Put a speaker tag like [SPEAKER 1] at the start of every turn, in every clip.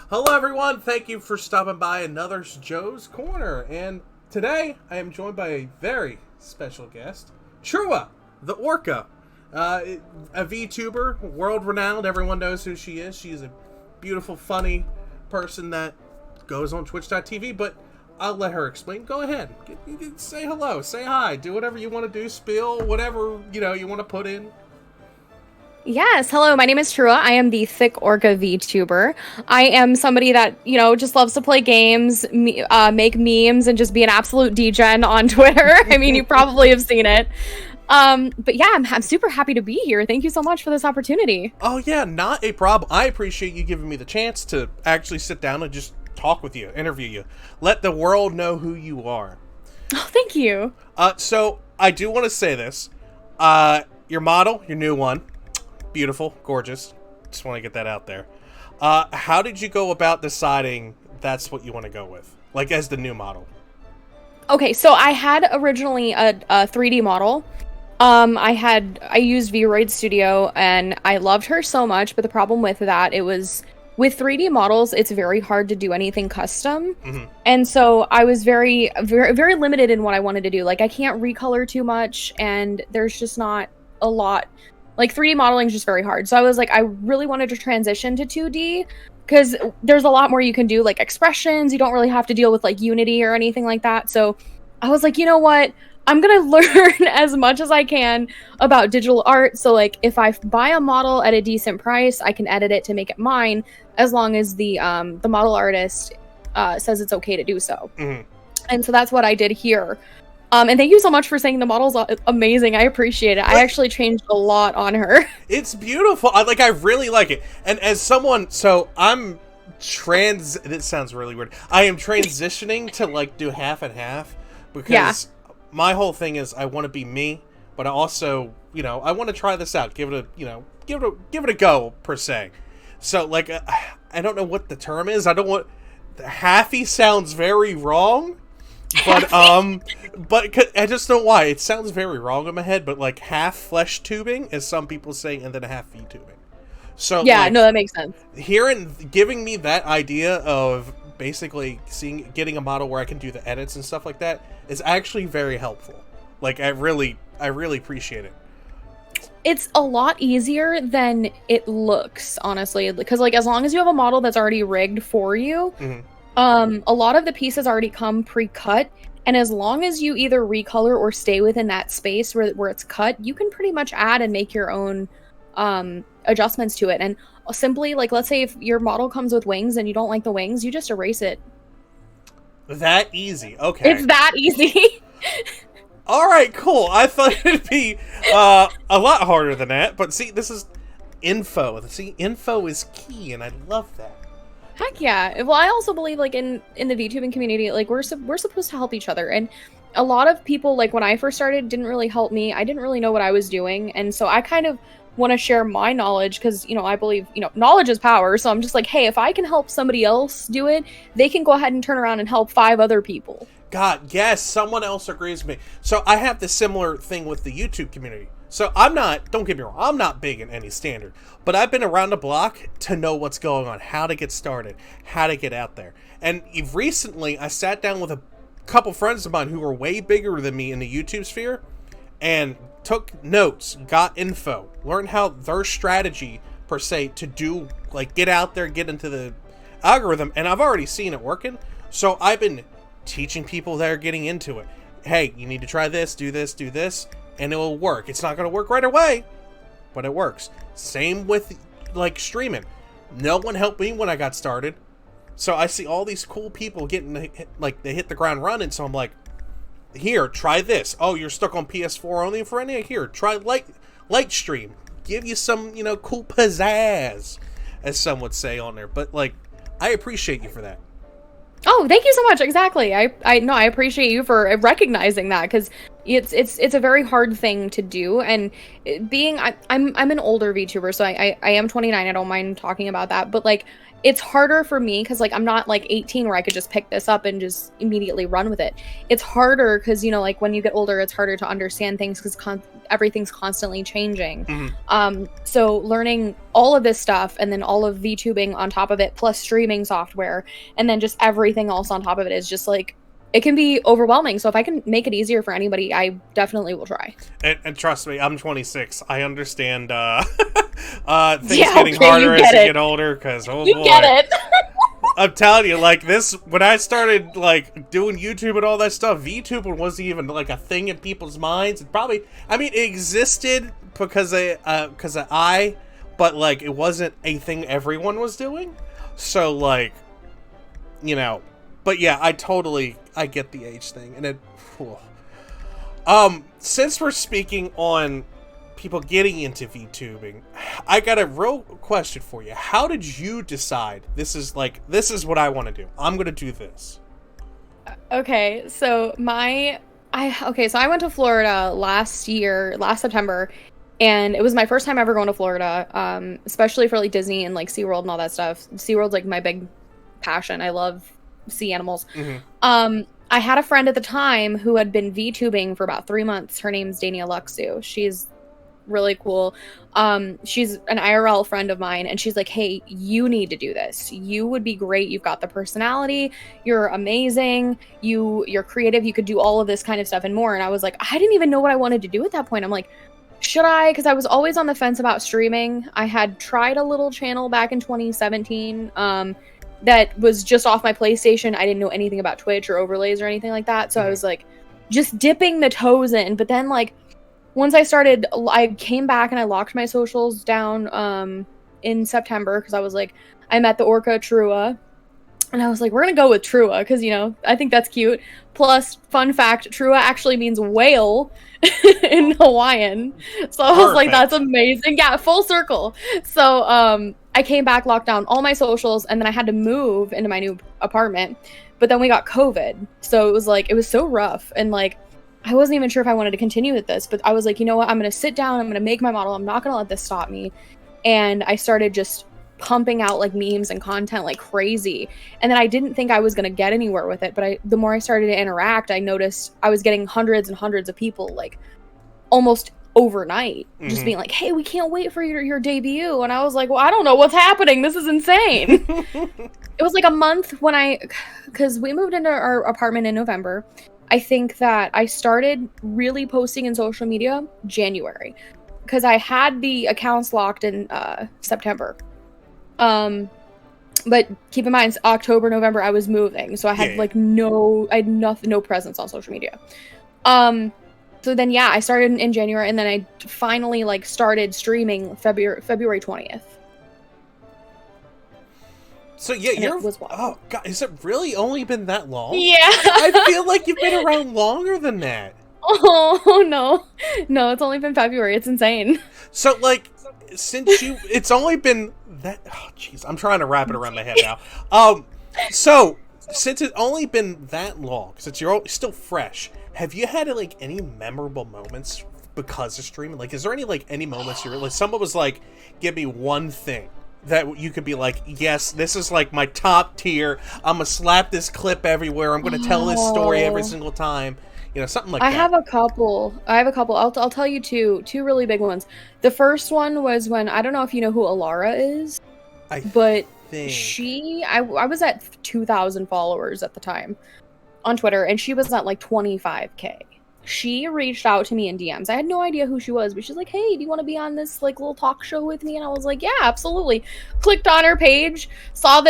[SPEAKER 1] Hello, everyone. Thank you for stopping by another Joe's Corner. And today, I am joined by a very special guest, Trua the Orcca, a VTuber, world-renowned. Everyone knows who she is. She is a beautiful, funny person that goes on Twitch.tv, but I'll let her explain. Go ahead. You can say hello, say hi, do whatever you want to do, spill whatever, you want to put in.
[SPEAKER 2] Yes, hello, my name is Trua. I am the thick Orca VTuber. I am somebody that, just loves to play games, make memes, and just be an absolute degen on Twitter. I mean, you probably have seen it. But yeah, I'm super happy to be here. Thank you so much for this opportunity.
[SPEAKER 1] Oh yeah, not a problem. I appreciate you giving me the chance to actually sit down and just talk with you, interview you. Let the world know who you are.
[SPEAKER 2] Oh, thank you.
[SPEAKER 1] So I do want to say this. Your model, your new one, beautiful, gorgeous. Just want to get that out there. How did you go about deciding that's what you want to go with? Like, as the new model?
[SPEAKER 2] Okay, so I had originally a 3D model. I used Vroid Studio, and I loved her so much, but the problem with that, with 3D models, it's very hard to do anything custom.
[SPEAKER 1] Mm-hmm.
[SPEAKER 2] And so I was very, very, very limited in what I wanted to do. Like, I can't recolor too much, and there's just not a lot. Like, 3D modeling is just very hard. So I was like, I really wanted to transition to 2D because there's a lot more you can do, like expressions. You don't really have to deal with like Unity or anything like that. So I was like, you know what? I'm going to learn as much as I can about digital art. So like if I buy a model at a decent price, I can edit it to make it mine as long as the model artist says it's okay to do so.
[SPEAKER 1] Mm-hmm.
[SPEAKER 2] And so that's what I did here. And thank you so much for saying the model's amazing. I appreciate it. I actually changed a lot on her.
[SPEAKER 1] It's beautiful. I really like it. And as someone, so I'm it sounds really weird. I am transitioning to like do half and half because my whole thing is I want to be me, but I also, I want to try this out. Give it a go per se. So like, I don't know what the term is. I don't want, halfy sounds very wrong. But I just don't know why. It sounds very wrong in my head, but like half flesh tubing, as some people say, and then half V-tubing. So
[SPEAKER 2] yeah,
[SPEAKER 1] like,
[SPEAKER 2] no, that makes sense.
[SPEAKER 1] Giving me that idea of basically getting a model where I can do the edits and stuff like that is actually very helpful. Like I really appreciate it.
[SPEAKER 2] It's a lot easier than it looks, honestly, because like as long as you have a model that's already rigged for you.
[SPEAKER 1] Mm-hmm.
[SPEAKER 2] A lot of the pieces already come pre-cut, and as long as you either recolor or stay within that space where it's cut, you can pretty much add and make your own adjustments to it. And simply, like, let's say if your model comes with wings and you don't like the wings, you just erase it.
[SPEAKER 1] That easy. Okay.
[SPEAKER 2] It's that easy.
[SPEAKER 1] All right, cool. I thought it'd be a lot harder than that, but see, this is info. See, info is key, and I love that.
[SPEAKER 2] Heck yeah. Well, I also believe like in the VTubing community, like we're supposed to help each other. And a lot of people, like when I first started, didn't really help me. I didn't really know what I was doing. And so I kind of want to share my knowledge because, I believe, knowledge is power. So I'm just like, hey, if I can help somebody else do it, they can go ahead and turn around and help 5 other people.
[SPEAKER 1] God, yes, someone else agrees with me. So I have the similar thing with the YouTube community. So don't get me wrong, I'm not big in any standard, but I've been around the block to know what's going on, how to get started, how to get out there. And recently, I sat down with a couple friends of mine who were way bigger than me in the YouTube sphere and took notes, got info, learned how their strategy, per se, to do, like, get out there, get into the algorithm, and I've already seen it working. So I've been teaching people that are getting into it. Hey, you need to try this, and it will work. It's not going to work right away, but it works. Same with, like, streaming. No one helped me when I got started. So I see all these cool people getting, like, they hit the ground running, so I'm like, here, try this. Oh, you're stuck on PS4 only for any? Here, try light stream. Give you some, cool pizzazz, as some would say on there. But, like, I appreciate you for that.
[SPEAKER 2] Oh, thank you so much. Exactly. I appreciate you for recognizing that because It's a very hard thing to do, and I'm an older VTuber, so I am 29. I don't mind talking about that, but like it's harder for me because like I'm not like 18 where I could just pick this up and just immediately run with it. It's harder because like when you get older, it's harder to understand things because everything's constantly changing. So learning all of this stuff and then all of VTubing on top of it, plus streaming software, and then just everything else on top of it is just like, it can be overwhelming. So if I can make it easier for anybody, I definitely will try.
[SPEAKER 1] And trust me, I'm 26. I understand things getting harder as you get older, because
[SPEAKER 2] you get it.
[SPEAKER 1] I'm telling you, like this, when I started like doing YouTube and all that stuff, VTuber wasn't even like a thing in people's minds. It probably, I mean, it existed because of but like it wasn't a thing everyone was doing. So like, but yeah, I get the age thing, and it. Whew. Since we're speaking on people getting into VTubing, I got a real question for you. How did you decide this is what I want to do? I'm gonna do this.
[SPEAKER 2] Okay, so I went to Florida last September, and it was my first time ever going to Florida, especially for like Disney and like SeaWorld and all that stuff. SeaWorld's like my big passion. I love sea animals. I had a friend at the time who had been VTubing for about 3 months. Her name's Dania Luxu. She's really cool. She's an IRL friend of mine, and she's like, hey, you need to do this. You would be great. You've got the personality. You're amazing. You're creative. You could do all of this kind of stuff and more. And I was like, I didn't even know what I wanted to do at that point. I'm like, should I? Because I was always on the fence about streaming. I had tried a little channel back in 2017. That was just off my PlayStation. I didn't know anything about Twitch or overlays or anything like that. So I was like just dipping the toes in. But then like once I came back and I locked my socials down in September because I was like, I met the Orrca Trua. And I was like, we're going to go with Trua because, I think that's cute. Plus, fun fact, Trua actually means whale in Hawaiian. So I was like, that's amazing. Yeah, full circle. So I came back, locked down all my socials, and then I had to move into my new apartment. But then we got COVID. So it was so rough. And like, I wasn't even sure if I wanted to continue with this. But I was like, you know what? I'm going to sit down. I'm going to make my model. I'm not going to let this stop me. And I started just pumping out like memes and content like crazy, and then I didn't think I was going to get anywhere with it, but the more I started to interact, I noticed I was getting hundreds and hundreds of people like almost overnight just being like, hey, we can't wait for your debut. And I was like, well, I don't know what's happening, this is insane. It was like a month because we moved into our apartment in November. I think that I started really posting in social media January because I had the accounts locked in September. But keep in mind, it's October, November, I was moving, so I had no presence on social media. So then, yeah, I started in January, and then I finally like started streaming February 20th.
[SPEAKER 1] So yeah, oh god, has it really only been that long?
[SPEAKER 2] Yeah.
[SPEAKER 1] I feel like you've been around longer than that.
[SPEAKER 2] Oh no, it's only been February. It's insane.
[SPEAKER 1] So like, it's only been that. Oh jeez, I'm trying to wrap it around my head now. So since it's only been that long, since you're still fresh, have you had like any memorable moments because of streaming? Like, is there any moments you're like, someone was like, give me one thing that you could be like, yes, this is like my top tier. I'm gonna slap this clip everywhere. I'm gonna tell this story every single time. Something like that. I have a couple.
[SPEAKER 2] I'll tell you two really big ones. The first one was when, I don't know if you know who Orrca is, I was at 2,000 followers at the time on Twitter, and she was at like 25K. She reached out to me in DMs. I had no idea who she was, but she's like, hey, do you want to be on this like little talk show with me? And I was like, yeah, absolutely. Clicked on her page, saw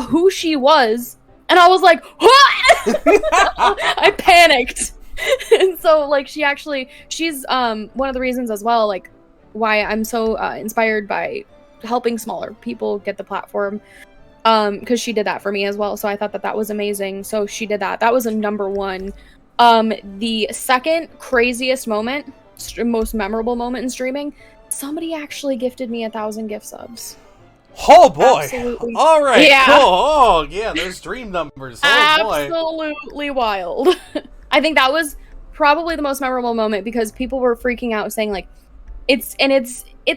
[SPEAKER 2] who she was, and I was like, what? I panicked. And so like she's one of the reasons as well, like why I'm so inspired by helping smaller people get the platform, because she did that for me as well. So I thought that was amazing. So she did that. That was a number one. The second craziest moment, most memorable moment in streaming, somebody actually gifted me 1,000 gift subs.
[SPEAKER 1] Oh boy!
[SPEAKER 2] Absolutely.
[SPEAKER 1] All right, yeah. Cool. Oh yeah, those dream numbers. Oh boy!
[SPEAKER 2] Absolutely wild. I think that was probably the most memorable moment because people were freaking out saying like it's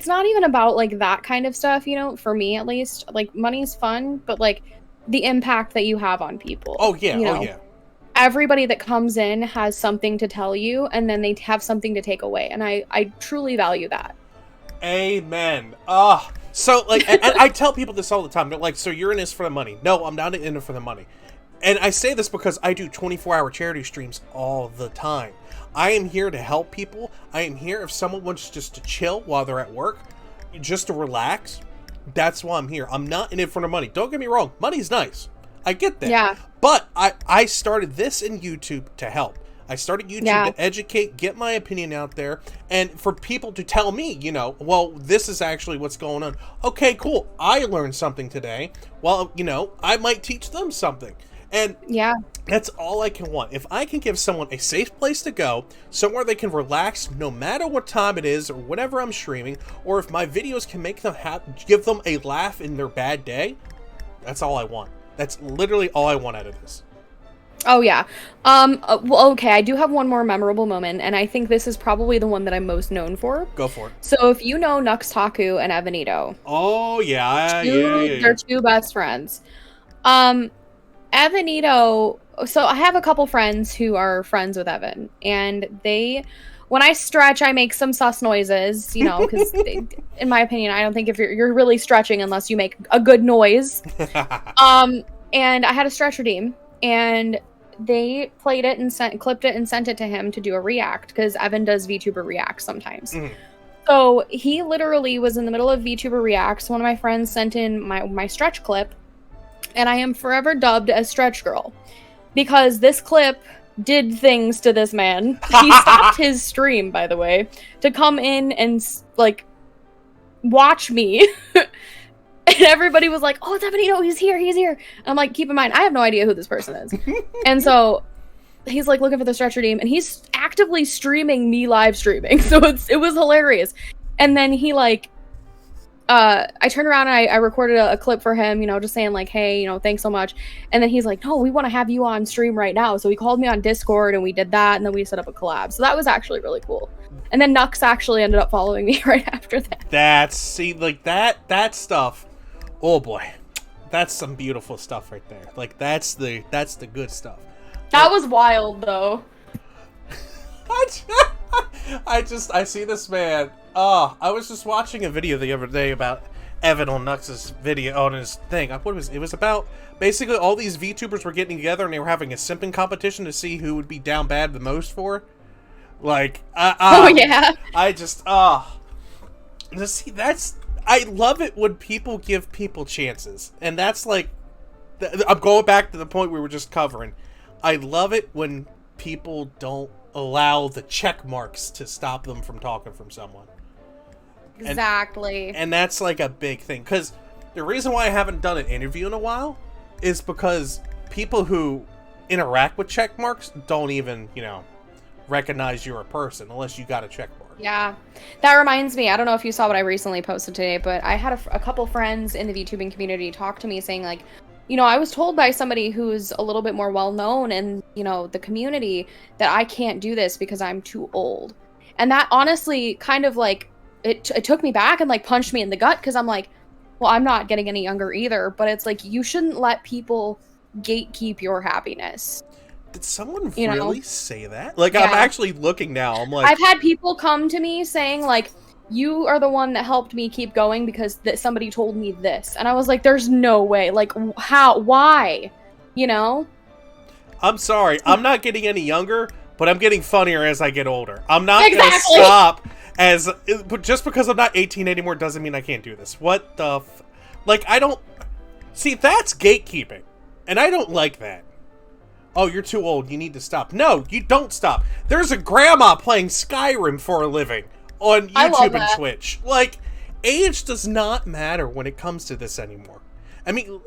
[SPEAKER 2] not even about like that kind of stuff, you know, for me at least. Like money's fun, but like the impact that you have on people.
[SPEAKER 1] Oh yeah,
[SPEAKER 2] you know?
[SPEAKER 1] oh yeah.
[SPEAKER 2] Everybody that comes in has something to tell you, and then they have something to take away, and I truly value that.
[SPEAKER 1] Amen. Ah, so like, and I tell people this all the time. They're like, "So you're in this for the money?" No, I'm not in it for the money. And I say this because I do 24-hour charity streams all the time. I am here to help people. I am here if someone wants just to chill while they're at work, just to relax. That's why I'm here. I'm not in it for the money. Don't get me wrong. Money's nice. I get that.
[SPEAKER 2] Yeah.
[SPEAKER 1] But I started this in YouTube to help. I started YouTube to educate, get my opinion out there, and for people to tell me, you know, well, this is actually what's going on. Okay, cool. I learned something today. Well, you know, I might teach them something. And that's all I can want. If I can give someone a safe place to go, somewhere they can relax no matter what time it is or whatever I'm streaming, or if my videos can make them give them a laugh in their bad day, that's all I want. That's literally all I want out of this.
[SPEAKER 2] Oh yeah. Well, okay, I do have one more memorable moment, and I think this is probably the one that I'm most known for.
[SPEAKER 1] Go for it.
[SPEAKER 2] So if you know Nux Taku and Evanito.
[SPEAKER 1] Oh yeah,
[SPEAKER 2] they're two best friends. Evanito, so I have a couple friends who are friends with Evan, and when I stretch, I make some sus noises, you know, because in my opinion, I don't think if you're really stretching unless you make a good noise. And I had a stretch redeem, and they played it and clipped it and sent it to him to do a react, because Evan does VTuber reacts sometimes. So he literally was in the middle of VTuber reacts. One of my friends sent in my stretch clip, and I am forever dubbed as Stretch Girl, because this clip did things to this man. He stopped his stream, by the way, to come in and like watch me. And everybody was like, "Oh, it's Evanito, he's here. And I'm like, keep in mind, I have no idea who this person is. And so he's like looking for the stretch redeem, and he's actively streaming me live streaming. So it was hilarious. And then he like, I turned around and I recorded a clip for him, you know, just saying like, hey, you know, thanks so much. And then he's like, no, we want to have you on stream right now. So he called me on Discord and we did that, and then we set up a collab. So that was actually really cool. And then Nux actually ended up following me right after that.
[SPEAKER 1] That stuff. Oh boy, that's some beautiful stuff right there. Like that's the good stuff.
[SPEAKER 2] That was wild though.
[SPEAKER 1] I see this man. I was just watching a video the other day about Evan on Nux's video on his thing. It was about basically all these VTubers were getting together and they were having a simping competition to see who would be down bad the most for. Like,
[SPEAKER 2] oh yeah.
[SPEAKER 1] See, I love it when people give people chances, and that's like, I'm going back to the point we were just covering. I love it when people don't allow the check marks to stop them from talking from someone.
[SPEAKER 2] Exactly.
[SPEAKER 1] And that's like a big thing, because the reason why I haven't done an interview in a while is because people who interact with check marks don't even, you know, recognize you're a person unless you got a check mark.
[SPEAKER 2] Yeah, that reminds me, I don't know if you saw what I recently posted today, but I had a couple friends in the VTubing community talk to me saying like, you know, I was told by somebody who's a little bit more well-known in, you know, the community that I can't do this because I'm too old. And that honestly kind of like, it took me back and like punched me in the gut, because I'm like, well, I'm not getting any younger either, but it's like, you shouldn't let people gatekeep your happiness.
[SPEAKER 1] Did someone really say that? Like, yeah. I'm actually looking now. I'm like,
[SPEAKER 2] I've had people come to me saying like, you are the one that helped me keep going because somebody told me this. And I was like, there's no way. Like, how? Why? You know?
[SPEAKER 1] I'm sorry. I'm not getting any younger, but I'm getting funnier as I get older. I'm not going to stop but just because I'm not 18 anymore doesn't mean I can't do this. What the like, I don't... See, that's gatekeeping. And I don't like that. Oh, you're too old. You need to stop. No, you don't stop. There's a grandma playing Skyrim for a living on YouTube and Twitch. Like, age does not matter when it comes to this anymore. I mean,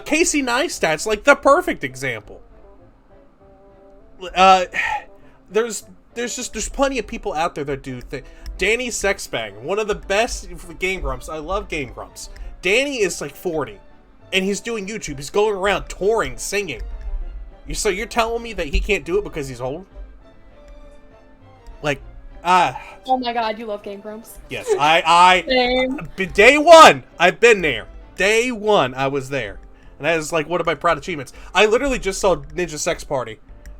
[SPEAKER 1] Casey Neistat's like the perfect example. There's plenty of people out there that do things. Danny Sexbang, one of the best Game Grumps. I love Game Grumps. Danny is like 40, and he's doing YouTube. He's going around touring, singing. So you're telling me that he can't do it because he's old? Like,
[SPEAKER 2] Oh my god, you love Game Grumps.
[SPEAKER 1] yes, I
[SPEAKER 2] Same.
[SPEAKER 1] day one, I've been there. Day one, I was there. And that is like one of my proud achievements. I literally just saw Ninja Sex Party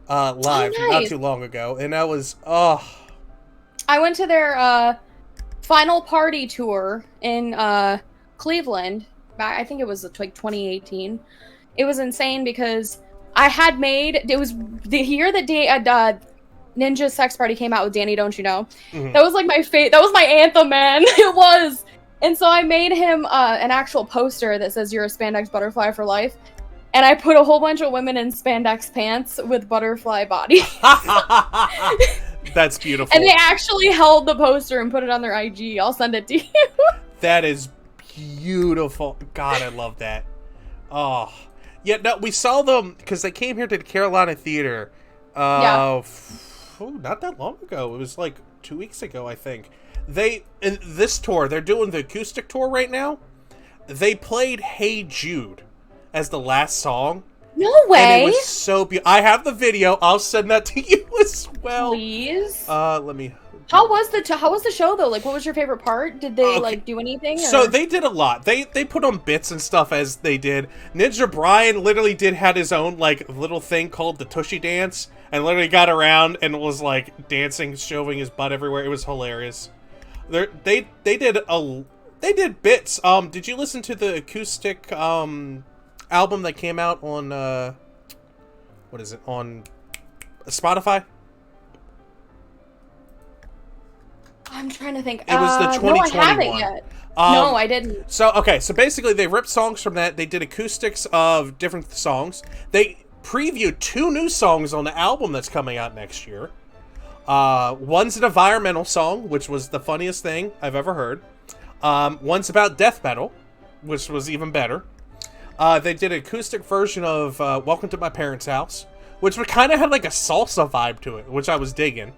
[SPEAKER 1] live
[SPEAKER 2] Oh,
[SPEAKER 1] not
[SPEAKER 2] nice.
[SPEAKER 1] too long ago, and that was
[SPEAKER 2] I went to their final party tour in Cleveland. I think it was like 2018. It was insane because I had made, it was the year that Ninja Sex Party came out with Danny Don't You Know.
[SPEAKER 1] mhm.
[SPEAKER 2] That was like that was my anthem, man. It was. And so I made him an actual poster that says "You're a spandex butterfly for life," and I put a whole bunch of women in spandex pants with butterfly body.
[SPEAKER 1] That's beautiful.
[SPEAKER 2] And they actually held the poster and put it on their IG. I'll send it to you.
[SPEAKER 1] That is beautiful. God, I love that. Oh, yeah. No, we saw them because they came here to the Carolina Theater.
[SPEAKER 2] Yeah.
[SPEAKER 1] Not that long ago. It was like 2 weeks ago, I think. In this tour, they're doing the acoustic tour right now. They played "Hey Jude" as the last song.
[SPEAKER 2] No way.
[SPEAKER 1] And it was so beautiful. I have the video. I'll send that to you as well.
[SPEAKER 2] Please.
[SPEAKER 1] Let me.
[SPEAKER 2] How was the show though? Like, what was your favorite part? Did they like do anything? Or?
[SPEAKER 1] So they did a lot. They put on bits and stuff as they did. Ninja Brian literally had his own like little thing called the Tushy Dance, and literally got around and was like dancing, showing his butt everywhere. It was hilarious. They did bits. Did you listen to the acoustic album that came out on what is it, on Spotify?
[SPEAKER 2] I'm trying to think.
[SPEAKER 1] It was the 2021.
[SPEAKER 2] No, I haven't yet. No, I didn't.
[SPEAKER 1] So basically they ripped songs from that. They did acoustics of different songs. They previewed 2 new songs on the album that's coming out next year. One's an environmental song, which was the funniest thing I've ever heard. One's about death metal, which was even better. They did an acoustic version of Welcome to My Parents' House, which kind of had like a salsa vibe to it, which I was digging.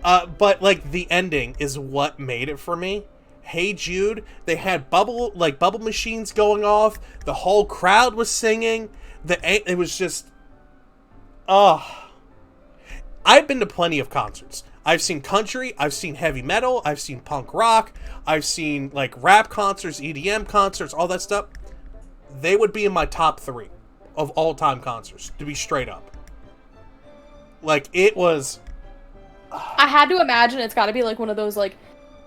[SPEAKER 1] But like the ending is what made it for me. Hey Jude, they had bubble machines going off. The whole crowd was singing. It was just, I've been to plenty of concerts. I've seen country, I've seen heavy metal, I've seen punk rock, I've seen like rap concerts, EDM concerts, all that stuff. They would be in my top 3 of all time concerts, to be straight up. Like, it was.
[SPEAKER 2] I had to imagine it's got to be like one of those like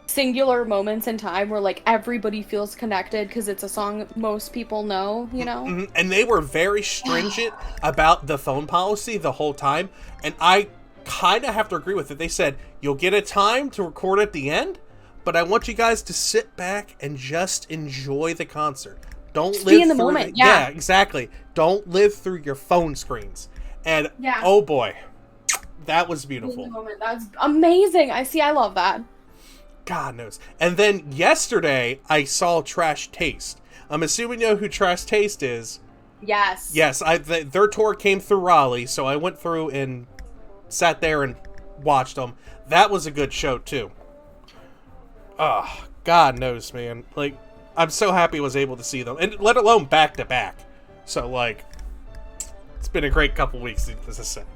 [SPEAKER 2] singular moments in time where like everybody feels connected because it's a song most people know, you know?
[SPEAKER 1] Mm-hmm. And they were very stringent about the phone policy the whole time, and I kind of have to agree with it. They said, you'll get a time to record at the end, but I want you guys to sit back and just enjoy the concert. Don't
[SPEAKER 2] just
[SPEAKER 1] live
[SPEAKER 2] be in the
[SPEAKER 1] through
[SPEAKER 2] moment.
[SPEAKER 1] Yeah, exactly. Don't live through your phone screens. And oh boy, that was beautiful.
[SPEAKER 2] That's amazing. I love that.
[SPEAKER 1] God knows. And then yesterday, I saw Trash Taste. I'm assuming you know who Trash Taste is.
[SPEAKER 2] Yes.
[SPEAKER 1] Yes, their tour came through Raleigh, so I went through and sat there and watched them. That was a good show, too. God knows, man. Like, I'm so happy I was able to see them. And let alone back-to-back. So, like, it's been a great couple weeks, as I said.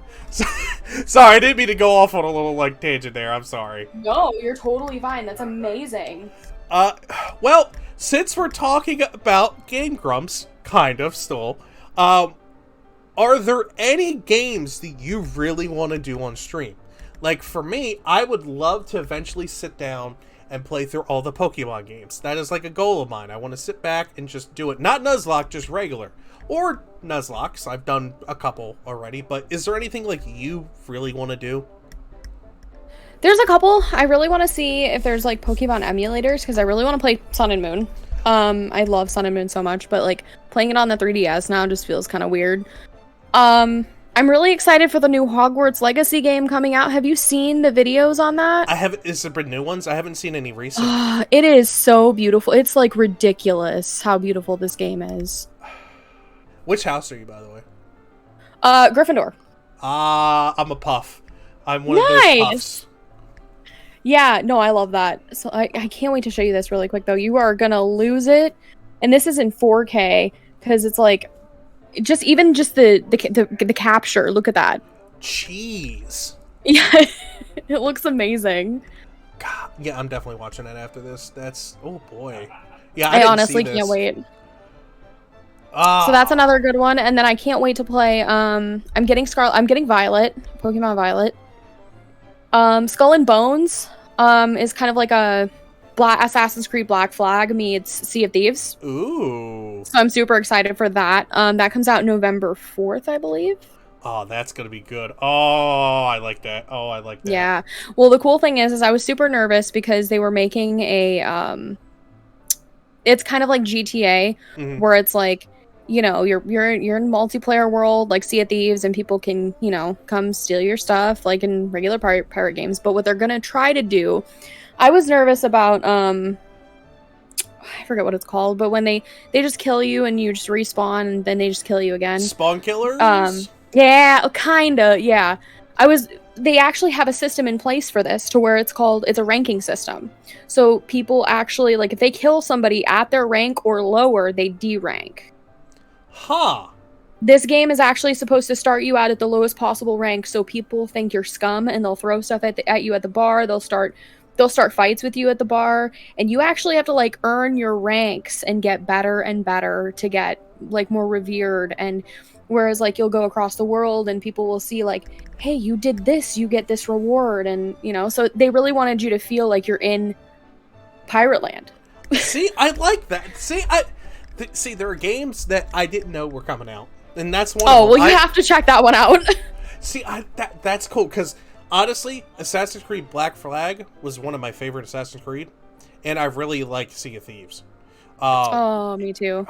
[SPEAKER 1] Sorry, I didn't mean to go off on a little, like, tangent there. I'm sorry.
[SPEAKER 2] No, you're totally fine. That's amazing.
[SPEAKER 1] Well, since we're talking about Game Grumps, kind of, still, are there any games that you really want to do on stream? Like, for me, I would love to eventually sit down and play through all the Pokemon games. That is like a goal of mine. I want to sit back and just do it. Not Nuzlocke, just regular. Or Nuzlocke, I've done a couple already. But is there anything like you really want to do?
[SPEAKER 2] There's a couple. I really want to see if there's like Pokemon emulators, because I really want to play Sun and Moon. I love Sun and Moon so much, but like playing it on the 3DS now just feels kind of weird. I'm really excited for the new Hogwarts Legacy game coming out. Have you seen the videos on that?
[SPEAKER 1] I haven't. Is there been new ones? I haven't seen any recent.
[SPEAKER 2] It is so beautiful. It's like ridiculous how beautiful this game is.
[SPEAKER 1] Which house are you, by the way?
[SPEAKER 2] Gryffindor.
[SPEAKER 1] I'm a puff. I'm one of those puffs.
[SPEAKER 2] Yeah, no, I love that. So I can't wait to show you this really quick, though. You are gonna lose it. And this is in 4K, because it's like, just the capture. Look at that.
[SPEAKER 1] Cheese.
[SPEAKER 2] Yeah. It looks amazing.
[SPEAKER 1] God, yeah, I'm definitely watching that after this. That's oh boy. Yeah,
[SPEAKER 2] I
[SPEAKER 1] didn't
[SPEAKER 2] honestly
[SPEAKER 1] see
[SPEAKER 2] can't
[SPEAKER 1] this.
[SPEAKER 2] wait. So that's
[SPEAKER 1] Ah,
[SPEAKER 2] another good one, and then I can't wait to play. I'm getting Violet, Pokemon Violet. Skull and Bones, is kind of like a Black Assassin's Creed Black Flag meets Sea of Thieves.
[SPEAKER 1] ooh.
[SPEAKER 2] So I'm super excited for that. That comes out November 4th, I believe.
[SPEAKER 1] Oh, that's gonna be good. Oh, I like that. Oh, I like that.
[SPEAKER 2] Yeah. Well, the cool thing is I was super nervous because they were making a it's kind of like GTA
[SPEAKER 1] Mm-hmm.
[SPEAKER 2] where it's like, you know, you're in multiplayer world like Sea of Thieves and people can, you know, come steal your stuff like in regular pirate games, but what they're going to try to do, I was nervous about I forget what it's called, but when they just kill you and you just respawn and then they just kill you again.
[SPEAKER 1] Spawn killers.
[SPEAKER 2] Yeah, kinda, yeah. They actually have a system in place for this to where it's a ranking system. So people actually, like, if they kill somebody at their rank or lower, they derank.
[SPEAKER 1] Huh.
[SPEAKER 2] This game is actually supposed to start you out at the lowest possible rank, so people think you're scum and they'll throw stuff at you at the bar. They'll start fights with you at the bar, and you actually have to like earn your ranks and get better and better to get like more revered. And whereas like you'll go across the world and people will see like, hey, you did this, you get this reward, and you know, so they really wanted you to feel like you're in Pirate Land.
[SPEAKER 1] See, I like that. See, there are games that I didn't know were coming out, and that's one.
[SPEAKER 2] Oh,
[SPEAKER 1] of
[SPEAKER 2] well, you have to check that one out.
[SPEAKER 1] See, that's cool because honestly, Assassin's Creed Black Flag was one of my favorite Assassin's Creed, and I really like Sea of Thieves.
[SPEAKER 2] Oh, me too.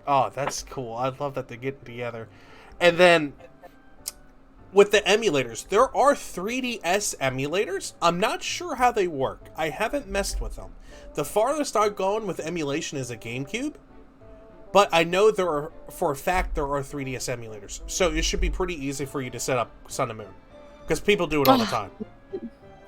[SPEAKER 1] That's cool. I love that they're getting together, and then with the emulators, there are 3DS emulators. I'm not sure how they work. I haven't messed with them. The farthest I've gone with emulation is a GameCube. But I know for a fact there are 3DS emulators. So it should be pretty easy for you to set up Sun and Moon. Because people do it all the time.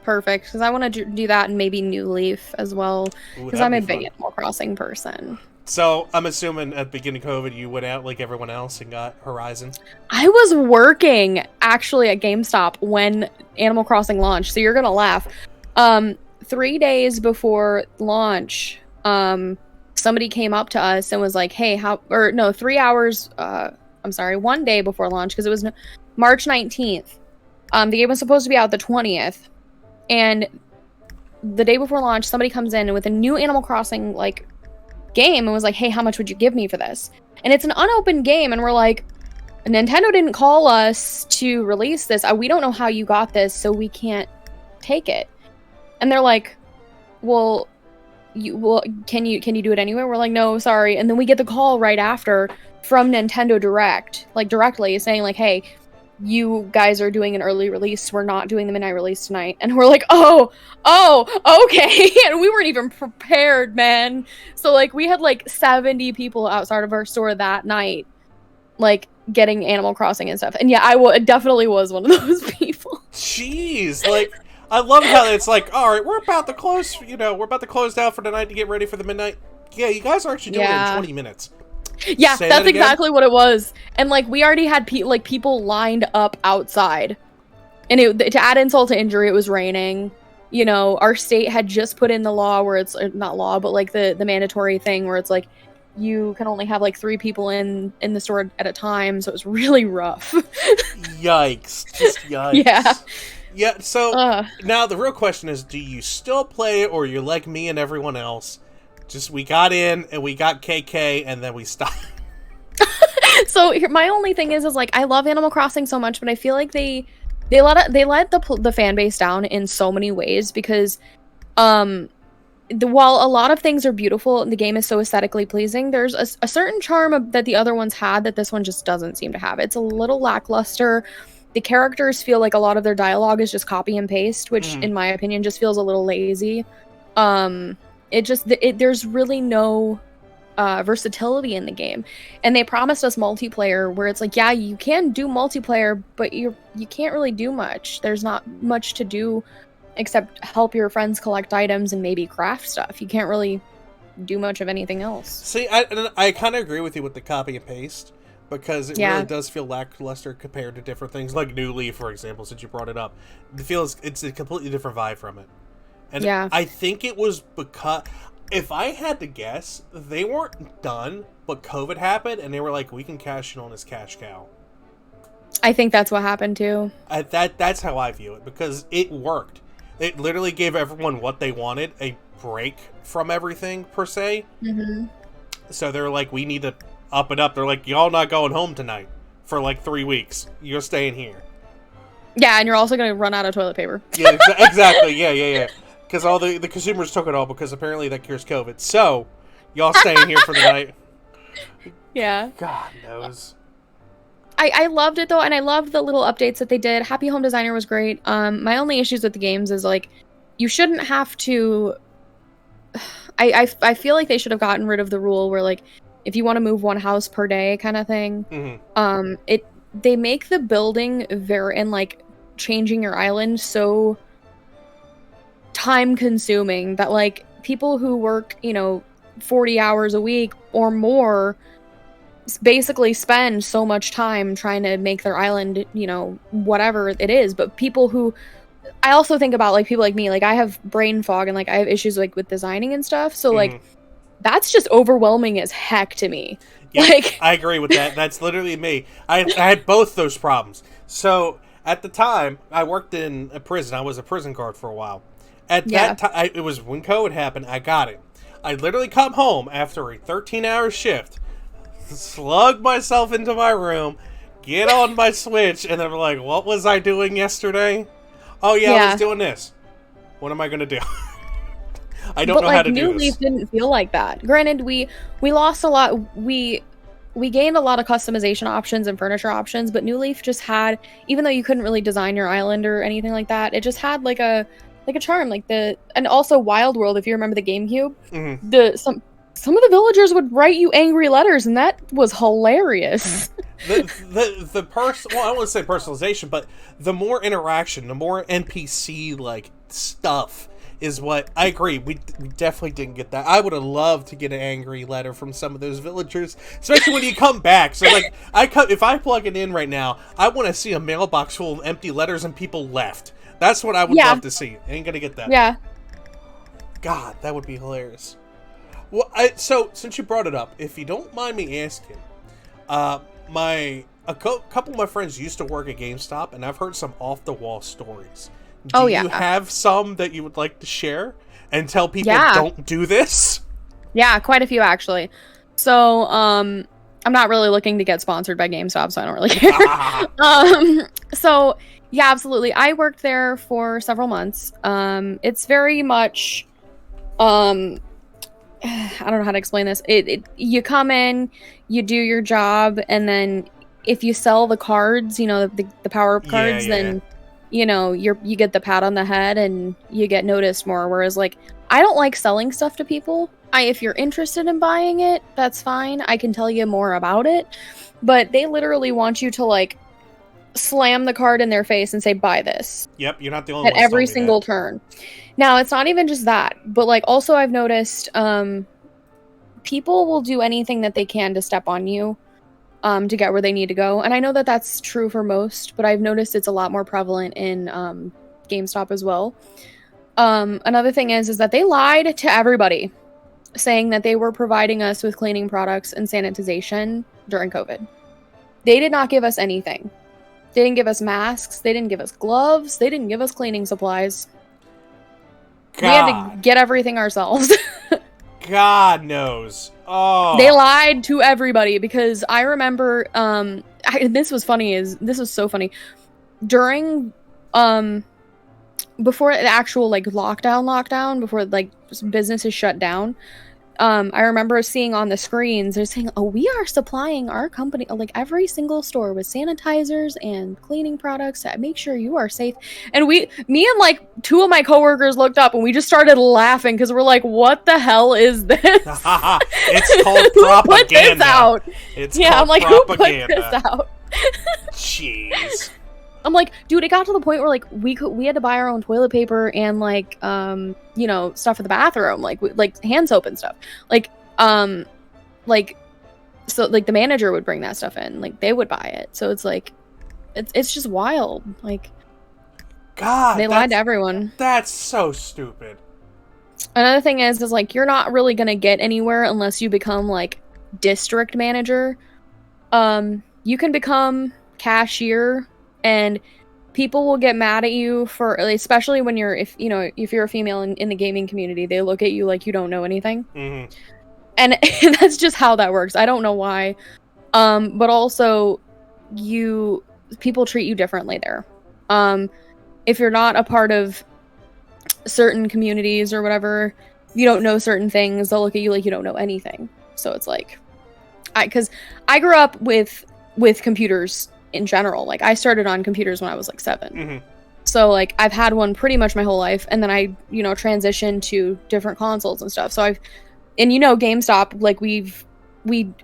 [SPEAKER 2] Perfect. Because I want to do that and maybe New Leaf as well. Because I'm a big Animal Crossing person.
[SPEAKER 1] So I'm assuming at the beginning of COVID you went out like everyone else and got Horizon?
[SPEAKER 2] I was working actually at GameStop when Animal Crossing launched. So you're going to laugh. 3 days before launch, somebody came up to us and was like, hey, 3 hours, 1 day before launch, because it was March 19th. The game was supposed to be out the 20th. And the day before launch, somebody comes in with a new Animal Crossing, like, game and was like, hey, how much would you give me for this? And it's an unopened game, and we're like, Nintendo didn't call us to release this. We don't know how you got this, so we can't take it. And they're like, well, can you do it anyway? We're like, no, sorry. And then we get the call right after from Nintendo directly saying like, hey, you guys are doing an early release. We're not doing the midnight release tonight. And we're like, oh, okay. And we weren't even prepared, man. So like we had like 70 people outside of our store that night, like getting Animal Crossing and stuff. And yeah, I definitely was one of those people.
[SPEAKER 1] Jeez, like I love how it's like, all right, we're about to close. We're about to close down for the night to get ready for the midnight. Yeah, you guys are actually doing it in 20 minutes.
[SPEAKER 2] Yeah, that's exactly what it was. And like we already had people lined up outside. And to add insult to injury, it was raining. You know, our state had just put in the law where it's not law, but like the mandatory thing where it's like you can only have like 3 people in the store at a time, so it was really rough.
[SPEAKER 1] Yikes. Just yikes.
[SPEAKER 2] Yeah.
[SPEAKER 1] Yeah, so now the real question is, do you still play it, or you're like me and everyone else? Just we got in and we got KK and then we stopped.
[SPEAKER 2] So my only thing is like I love Animal Crossing so much, but I feel like they let the fan base down in so many ways because while a lot of things are beautiful and the game is so aesthetically pleasing, there's a certain charm that the other ones had that this one just doesn't seem to have. It's a little lackluster. The characters feel like a lot of their dialogue is just copy and paste, which in my opinion just feels a little lazy. There's really no versatility in the game. And they promised us multiplayer where it's like, yeah, you can do multiplayer, but you can't really do much. There's not much to do except help your friends collect items and maybe craft stuff. You can't really do much of anything else.
[SPEAKER 1] See, I kind of agree with you with the copy and paste. because it really does feel lackluster compared to different things like New Leaf, for example, since you brought it up. It's a completely different vibe from it. And I think it was because, if I had to guess, they weren't done, but COVID happened, and they were like, we can cash in on this cash cow.
[SPEAKER 2] I think that's what happened too.
[SPEAKER 1] That's how I view it, because it worked. It literally gave everyone what they wanted, a break from everything, per se. Mm-hmm. So they're like, we need to up it up. They're like, y'all not going home tonight for like 3 weeks. You're staying here.
[SPEAKER 2] Yeah, and you're also going to run out of toilet paper.
[SPEAKER 1] Yeah, exactly. Yeah. Because all the consumers took it all, because apparently that cures COVID. So, y'all staying here for the night.
[SPEAKER 2] Yeah.
[SPEAKER 1] God knows.
[SPEAKER 2] I loved it though, and I loved the little updates that they did. Happy Home Designer was great. My only issues with the games is like, you shouldn't have to. I feel like they should have gotten rid of the rule where like, if you want to move one house per day kind of thing. Mm-hmm. They make the building and like changing your island so time consuming that like people who work 40 hours a week or more basically spend so much time trying to make their island, whatever it is. But people who, I also think about like people like me, like I have brain fog and like I have issues like with designing and stuff. So like that's just overwhelming as heck to me.
[SPEAKER 1] Yeah,
[SPEAKER 2] like
[SPEAKER 1] I agree with that. That's literally me. I had both those problems. So at the time I worked in a prison. I was a prison guard for a while. At that time, it was when COVID happened. I got it. I literally come home after a 13-hour shift, slug myself into my room, get on my Switch, and I'm like, what was I doing yesterday? Oh, yeah, I was doing this. What am I going to do? I don't know how to do this. But,
[SPEAKER 2] New Leaf didn't feel like that. Granted, we lost a lot. We gained a lot of customization options and furniture options, but New Leaf just had, even though you couldn't really design your island or anything like that, it just had like a charm. And also Wild World, if you remember the GameCube, some of the villagers would write you angry letters, and that was hilarious.
[SPEAKER 1] Well, I wouldn't say personalization, but the more interaction, the more NPC like stuff is what I agree. We definitely didn't get that. I would have loved to get an angry letter from some of those villagers, especially when you come back. So like, if I plug it in right now, I want to see a mailbox full of empty letters and people left. That's what I would love to see. Ain't gonna get that.
[SPEAKER 2] Yeah.
[SPEAKER 1] God, that would be hilarious. Well, so since you brought it up, if you don't mind me asking, a couple of my friends used to work at GameStop, and I've heard some off-the-wall stories. Do you have some that you would like to share and tell people don't do this?
[SPEAKER 2] Yeah, quite a few actually. So, I'm not really looking to get sponsored by GameStop, so I don't really care. So yeah, absolutely. I worked there for several months. It's very much, I don't know how to explain this. You come in, you do your job, and then if you sell the cards, the power-up cards, then you get the pat on the head and you get noticed more. Whereas like, I don't like selling stuff to people. If you're interested in buying it, that's fine. I can tell you more about it. But they literally want you to like slam the card in their face and say, buy this.
[SPEAKER 1] Yep, you're not the only one.
[SPEAKER 2] At every single turn. Now, it's not even just that, but like also I've noticed people will do anything that they can to step on you to get where they need to go. And I know that that's true for most, but I've noticed it's a lot more prevalent in GameStop as well. Another thing is that they lied to everybody, saying that they were providing us with cleaning products and sanitization during COVID. They did not give us anything. They didn't give us masks. They didn't give us gloves. They didn't give us cleaning supplies. God. We had to get everything ourselves.
[SPEAKER 1] God knows. Oh.
[SPEAKER 2] They lied to everybody because I remember, this was so funny. During, before the actual like lockdown, before like businesses shut down, I remember seeing on the screens, they're saying, oh, we are supplying our company, like every single store with sanitizers and cleaning products to make sure you are safe. And me and like two of my coworkers looked up and we just started laughing because we're like, what the hell is this?
[SPEAKER 1] It's called propaganda.
[SPEAKER 2] Who put this out? I'm like,
[SPEAKER 1] propaganda.
[SPEAKER 2] Who put this out?
[SPEAKER 1] Jeez.
[SPEAKER 2] I'm like, dude, it got to the point where like we had to buy our own toilet paper and like stuff for the bathroom, like hand soap and stuff. Like So like the manager would bring that stuff in, like they would buy it. So it's like, it's just wild. Like,
[SPEAKER 1] God,
[SPEAKER 2] they lied to everyone.
[SPEAKER 1] That's so stupid.
[SPEAKER 2] Another thing is like you're not really gonna get anywhere unless you become like district manager. You can become cashier, and people will get mad at you for, especially when if you're a female in the gaming community, they look at you like you don't know anything.
[SPEAKER 1] Mm-hmm.
[SPEAKER 2] And that's just how that works. I don't know why. But also people treat you differently there. If you're not a part of certain communities or whatever, you don't know certain things, they'll look at you like you don't know anything. So it's like, because I grew up with computers in general. Like I started on computers when I was like 7.
[SPEAKER 1] Mm-hmm.
[SPEAKER 2] So like I've had one pretty much my whole life, and then I transitioned to different consoles and stuff. So GameStop, like we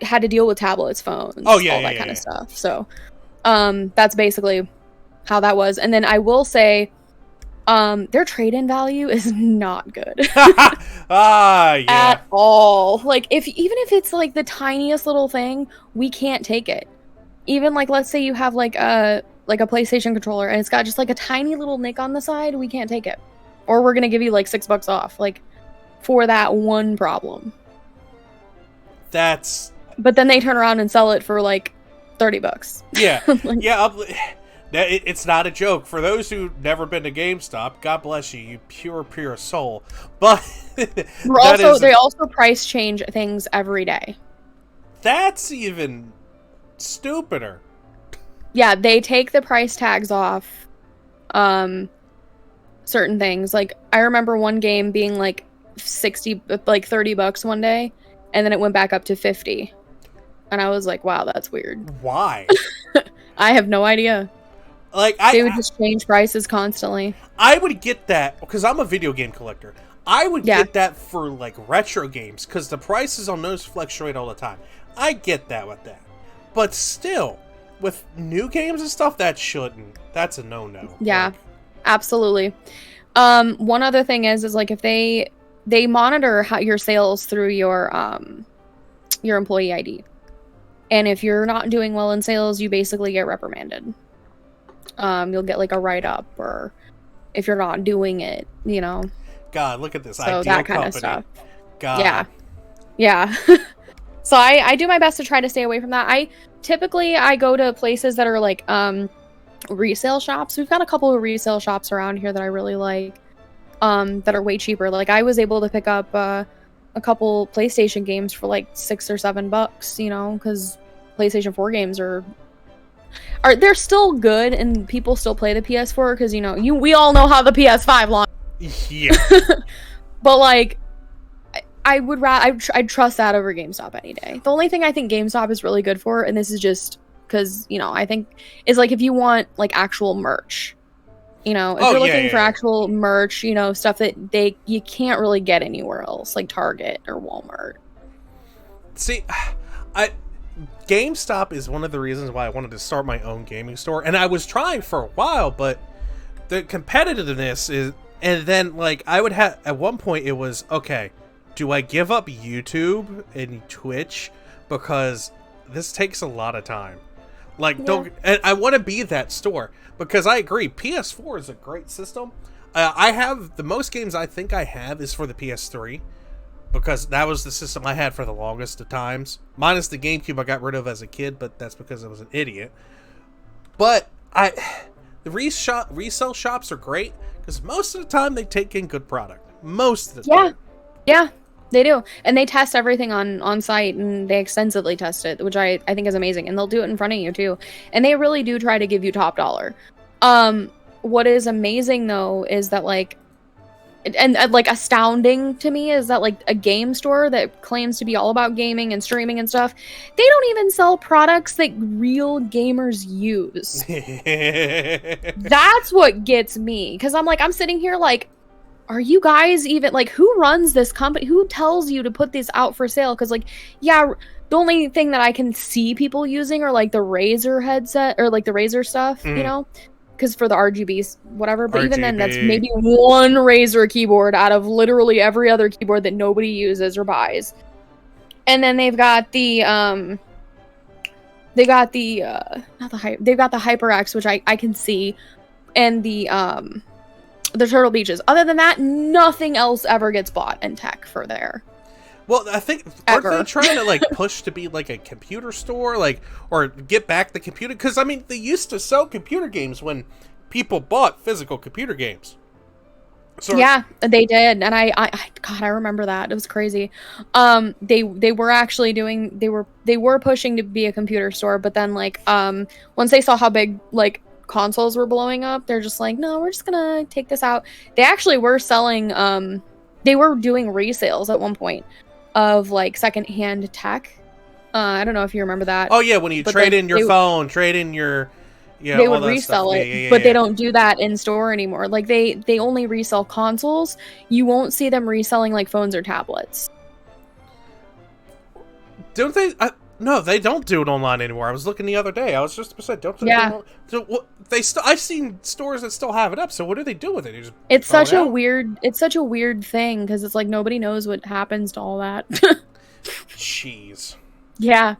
[SPEAKER 2] had to deal with tablets, phones, all that kind of stuff. So that's basically how that was. And then I will say their trade-in value is not good. At all. Like even if it's like the tiniest little thing, we can't take it. Even like, let's say you have like a PlayStation controller and it's got just like a tiny little nick on the side, we can't take it. Or we're gonna give you like $6 off, like for that one problem. But then they turn around and sell it for like $30.
[SPEAKER 1] Yeah. It's not a joke. For those who've never been to GameStop, God bless you, you pure soul. But
[SPEAKER 2] they also price change things every day.
[SPEAKER 1] That's even stupider.
[SPEAKER 2] Yeah, they take the price tags off certain things. Like I remember one game being like $30 one day, and then it went back up to $50. And I was like, wow, that's weird.
[SPEAKER 1] Why?
[SPEAKER 2] I have no idea.
[SPEAKER 1] Like
[SPEAKER 2] they would just change prices constantly.
[SPEAKER 1] I would get that because I'm a video game collector. I would get that for like retro games because the prices on those fluctuate all the time. I get that with that. But still, with new games and stuff, that's a no-no.
[SPEAKER 2] Yeah, like, absolutely. One other thing is like if they monitor your sales through your employee ID. And if you're not doing well in sales, you basically get reprimanded. You'll get like a write-up, or if you're not doing it,
[SPEAKER 1] God, look at this.
[SPEAKER 2] So that kind of stuff.
[SPEAKER 1] God.
[SPEAKER 2] Yeah. So I do my best to try to stay away from that. I typically go to places that are like resale shops. We've got a couple of resale shops around here that I really like, that are way cheaper. Like I was able to pick up a couple PlayStation games for like $6 or $7, because PlayStation 4 games they're still good and people still play the PS4 because we all know how the PS5 launched.
[SPEAKER 1] Yeah.
[SPEAKER 2] But like I'd trust that over GameStop any day. The only thing I think GameStop is really good for, and this is just because I think, is like if you want like actual merch. If you're looking for actual merch, stuff that you can't really get anywhere else, like Target or Walmart.
[SPEAKER 1] See, GameStop is one of the reasons why I wanted to start my own gaming store, and I was trying for a while, but the competitiveness is, and then like I would have, at one point it was, okay, do I give up YouTube and Twitch because this takes a lot of time? Like, and I want to be that store. Because I agree, PS4 is a great system. I have, the most games I think I have is for the PS3. Because that was the system I had for the longest of times. Minus the GameCube I got rid of as a kid, but that's because I was an idiot. But the resale shops are great. Because most of the time they take in good product. Most of the time.
[SPEAKER 2] Yeah, they do. And they test everything on site, and they extensively test it, which I think is amazing. And they'll do it in front of you too. And they really do try to give you top dollar. What is amazing though is that like, and like astounding to me is that like a game store that claims to be all about gaming and streaming and stuff, they don't even sell products that real gamers use. That's what gets me, because I'm sitting here like, are you guys even, like, who runs this company? Who tells you to put this out for sale? Because like, yeah, the only thing that I can see people using are like the Razer headset or like the Razer stuff, because for the RGBs, whatever. But even then, that's maybe one Razer keyboard out of literally every other keyboard that nobody uses or buys. And then they've got the They got the they've got the HyperX, which I can see, and the Turtle Beaches. Other than that, nothing else ever gets bought in tech for there.
[SPEAKER 1] Well, I think aren't they trying to like push to be like a computer store, like, or get back the computer? Because I mean, they used to sell computer games when people bought physical computer games. So
[SPEAKER 2] yeah, they did, and I God, I remember that. It was crazy. They were actually doing they were pushing to be a computer store, but then like once they saw how big like consoles were blowing up, they're just like, no, we're just gonna take this out. They actually were selling they were doing resales at one point of like secondhand tech. I don't know if you remember that.
[SPEAKER 1] Oh yeah, when you trade in your phone, trade in your
[SPEAKER 2] they would resell it, but they don't do that in store anymore. Like they only resell consoles. You won't see them reselling like phones or tablets.
[SPEAKER 1] Don't they? No, they don't do it online anymore. I was looking the other day. I was just upset. Don't they?
[SPEAKER 2] Yeah.
[SPEAKER 1] I've seen stores that still have it up. So what do they do with it?
[SPEAKER 2] It's such a weird thing because it's like nobody knows what happens to all that.
[SPEAKER 1] Jeez.
[SPEAKER 2] Yeah.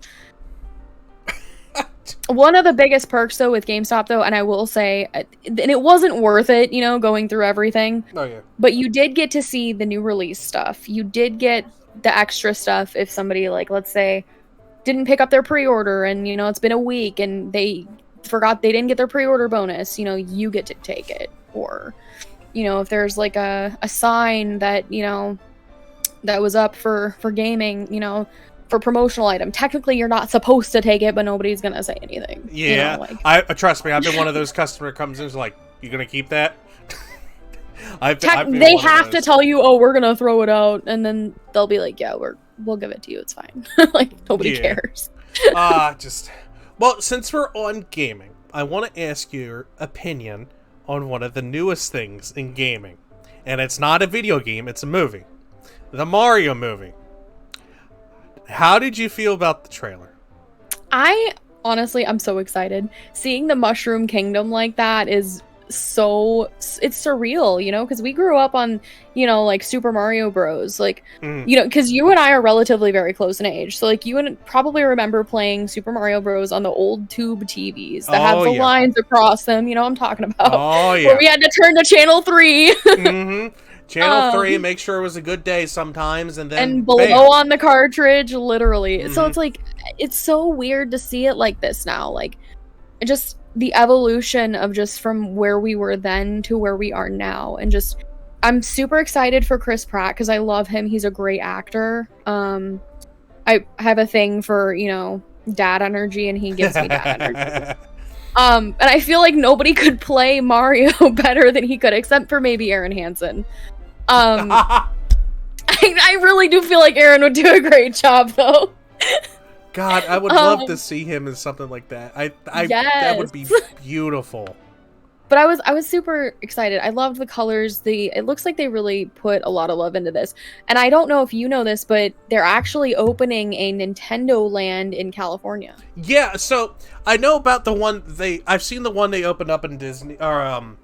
[SPEAKER 2] One of the biggest perks though with GameStop though, and I will say, and it wasn't worth it, you know, going through everything.
[SPEAKER 1] Oh yeah.
[SPEAKER 2] But you did get to see the new release stuff. You did get the extra stuff if somebody, like, let's say, didn't pick up their pre-order and, you know, it's been a week and they forgot they didn't get their pre-order bonus, you know, you get to take it. Or, you know, if there's like a sign that, you know, that was up for gaming, you know, for promotional item, technically you're not supposed to take it, but nobody's gonna say anything.
[SPEAKER 1] Yeah,
[SPEAKER 2] you know, like...
[SPEAKER 1] I trust me, I've been one of those customer comes in and is like, you gonna keep that?
[SPEAKER 2] They have to tell you, oh, we're gonna throw it out, and then they'll be like, yeah, we'll give it to you, it's fine. Like, nobody cares.
[SPEAKER 1] Well, since we're on gaming, I want to ask your opinion on one of the newest things in gaming, and it's not a video game, it's a movie, the Mario movie. How did you feel about the trailer?
[SPEAKER 2] Honestly, I'm so excited. Seeing the Mushroom Kingdom like that is it's surreal, you know, because we grew up on, you know, like Super Mario Bros. Like, you know, because you and I are relatively very close in age. So, like, you would probably remember playing Super Mario Bros. On the old tube TVs that have the lines across them. You know what I'm talking about?
[SPEAKER 1] Oh, yeah.
[SPEAKER 2] Where we had to turn to Channel 3.
[SPEAKER 1] Mm-hmm. Channel 3, make sure it was a good day sometimes, and then
[SPEAKER 2] and below on the cartridge, literally. Mm-hmm. So it's like, it's so weird to see it like this now. Like, just the evolution of just from where we were then to where we are now. And just, I'm super excited for Chris Pratt because I love him. He's a great actor. I have a thing for, you know, dad energy, and he gives me dad energy. And I feel like nobody could play Mario better than he could, except for maybe Aaron Hansen. I really do feel like Aaron would do a great job, though.
[SPEAKER 1] God, I would love to see him in something like that.
[SPEAKER 2] Yes.
[SPEAKER 1] That would be beautiful.
[SPEAKER 2] But I was super excited. I loved the colors. It looks like they really put a lot of love into this. And I don't know if you know this, but they're actually opening a Nintendo Land in California. Yeah,
[SPEAKER 1] so I know about the one I've seen the one they opened up in Disney, or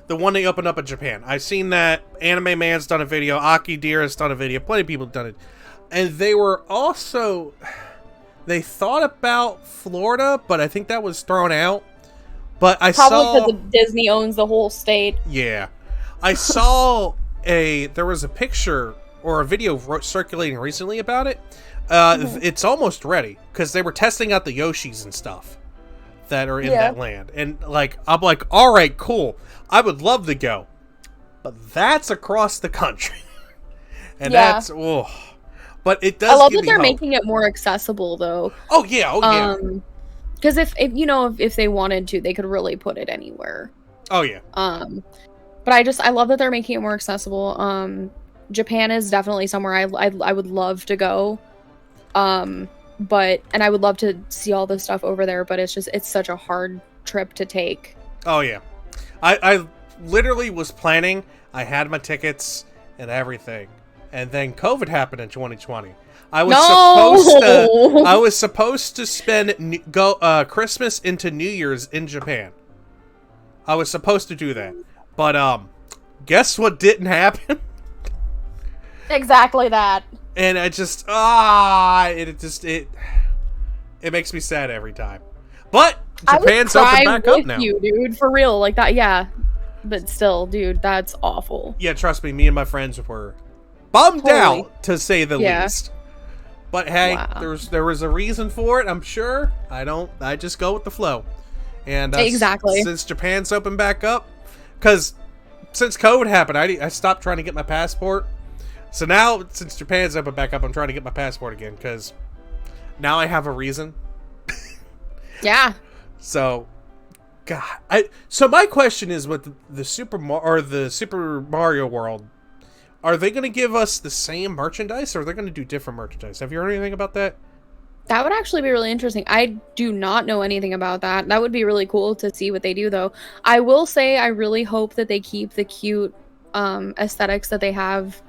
[SPEAKER 1] the one they opened up in Japan. I've seen that. Anime Man's done a video. Aki Deer has done a video. Plenty of people have done it. And they were also, they thought about Florida, but I think that was thrown out. But I
[SPEAKER 2] probably because Disney owns the whole state.
[SPEAKER 1] Yeah. I saw there was a picture or a video circulating recently about it. It's almost ready because they were testing out the Yoshis and stuff that are in that land. And like, I'm like, all right, cool. I would love to go, but that's across the country. And that's, but it does.
[SPEAKER 2] I love that they're making it more accessible though.
[SPEAKER 1] Oh yeah.
[SPEAKER 2] Because if you know, if they wanted to, they could really put it anywhere.
[SPEAKER 1] Oh yeah.
[SPEAKER 2] But I love that they're making it more accessible. Japan is definitely somewhere I would love to go. And I would love to see all the stuff over there, but it's such a hard trip to take.
[SPEAKER 1] Oh yeah. I literally was planning. I had my tickets and everything, and then COVID happened in 2020. I was supposed to spend Christmas into New Year's in Japan. I was supposed to do that, but guess what didn't happen?
[SPEAKER 2] Exactly that.
[SPEAKER 1] And I just It makes me sad every time. But
[SPEAKER 2] I would
[SPEAKER 1] Japan's open
[SPEAKER 2] cry
[SPEAKER 1] back
[SPEAKER 2] with
[SPEAKER 1] up now.
[SPEAKER 2] you, dude, for real, like that. Yeah, but still, dude, that's awful.
[SPEAKER 1] Yeah, trust me, me and my friends were bummed out, to say the least. But hey,
[SPEAKER 2] Wow.
[SPEAKER 1] there was a reason for it, I'm sure. I just go with the flow. And
[SPEAKER 2] Exactly.
[SPEAKER 1] Since Japan's open back up, because since COVID happened, I stopped trying to get my passport. So now, since Japan's open back up, I'm trying to get my passport again, because now I have a reason.
[SPEAKER 2] Yeah.
[SPEAKER 1] So, God, so my question is, with the Super Mario World, are they going to give us the same merchandise, or are they going to do different merchandise? Have you heard anything about that?
[SPEAKER 2] That would actually be really interesting. I do not know anything about that. That would be really cool to see what they do, though. I will say I really hope that they keep the cute aesthetics that they have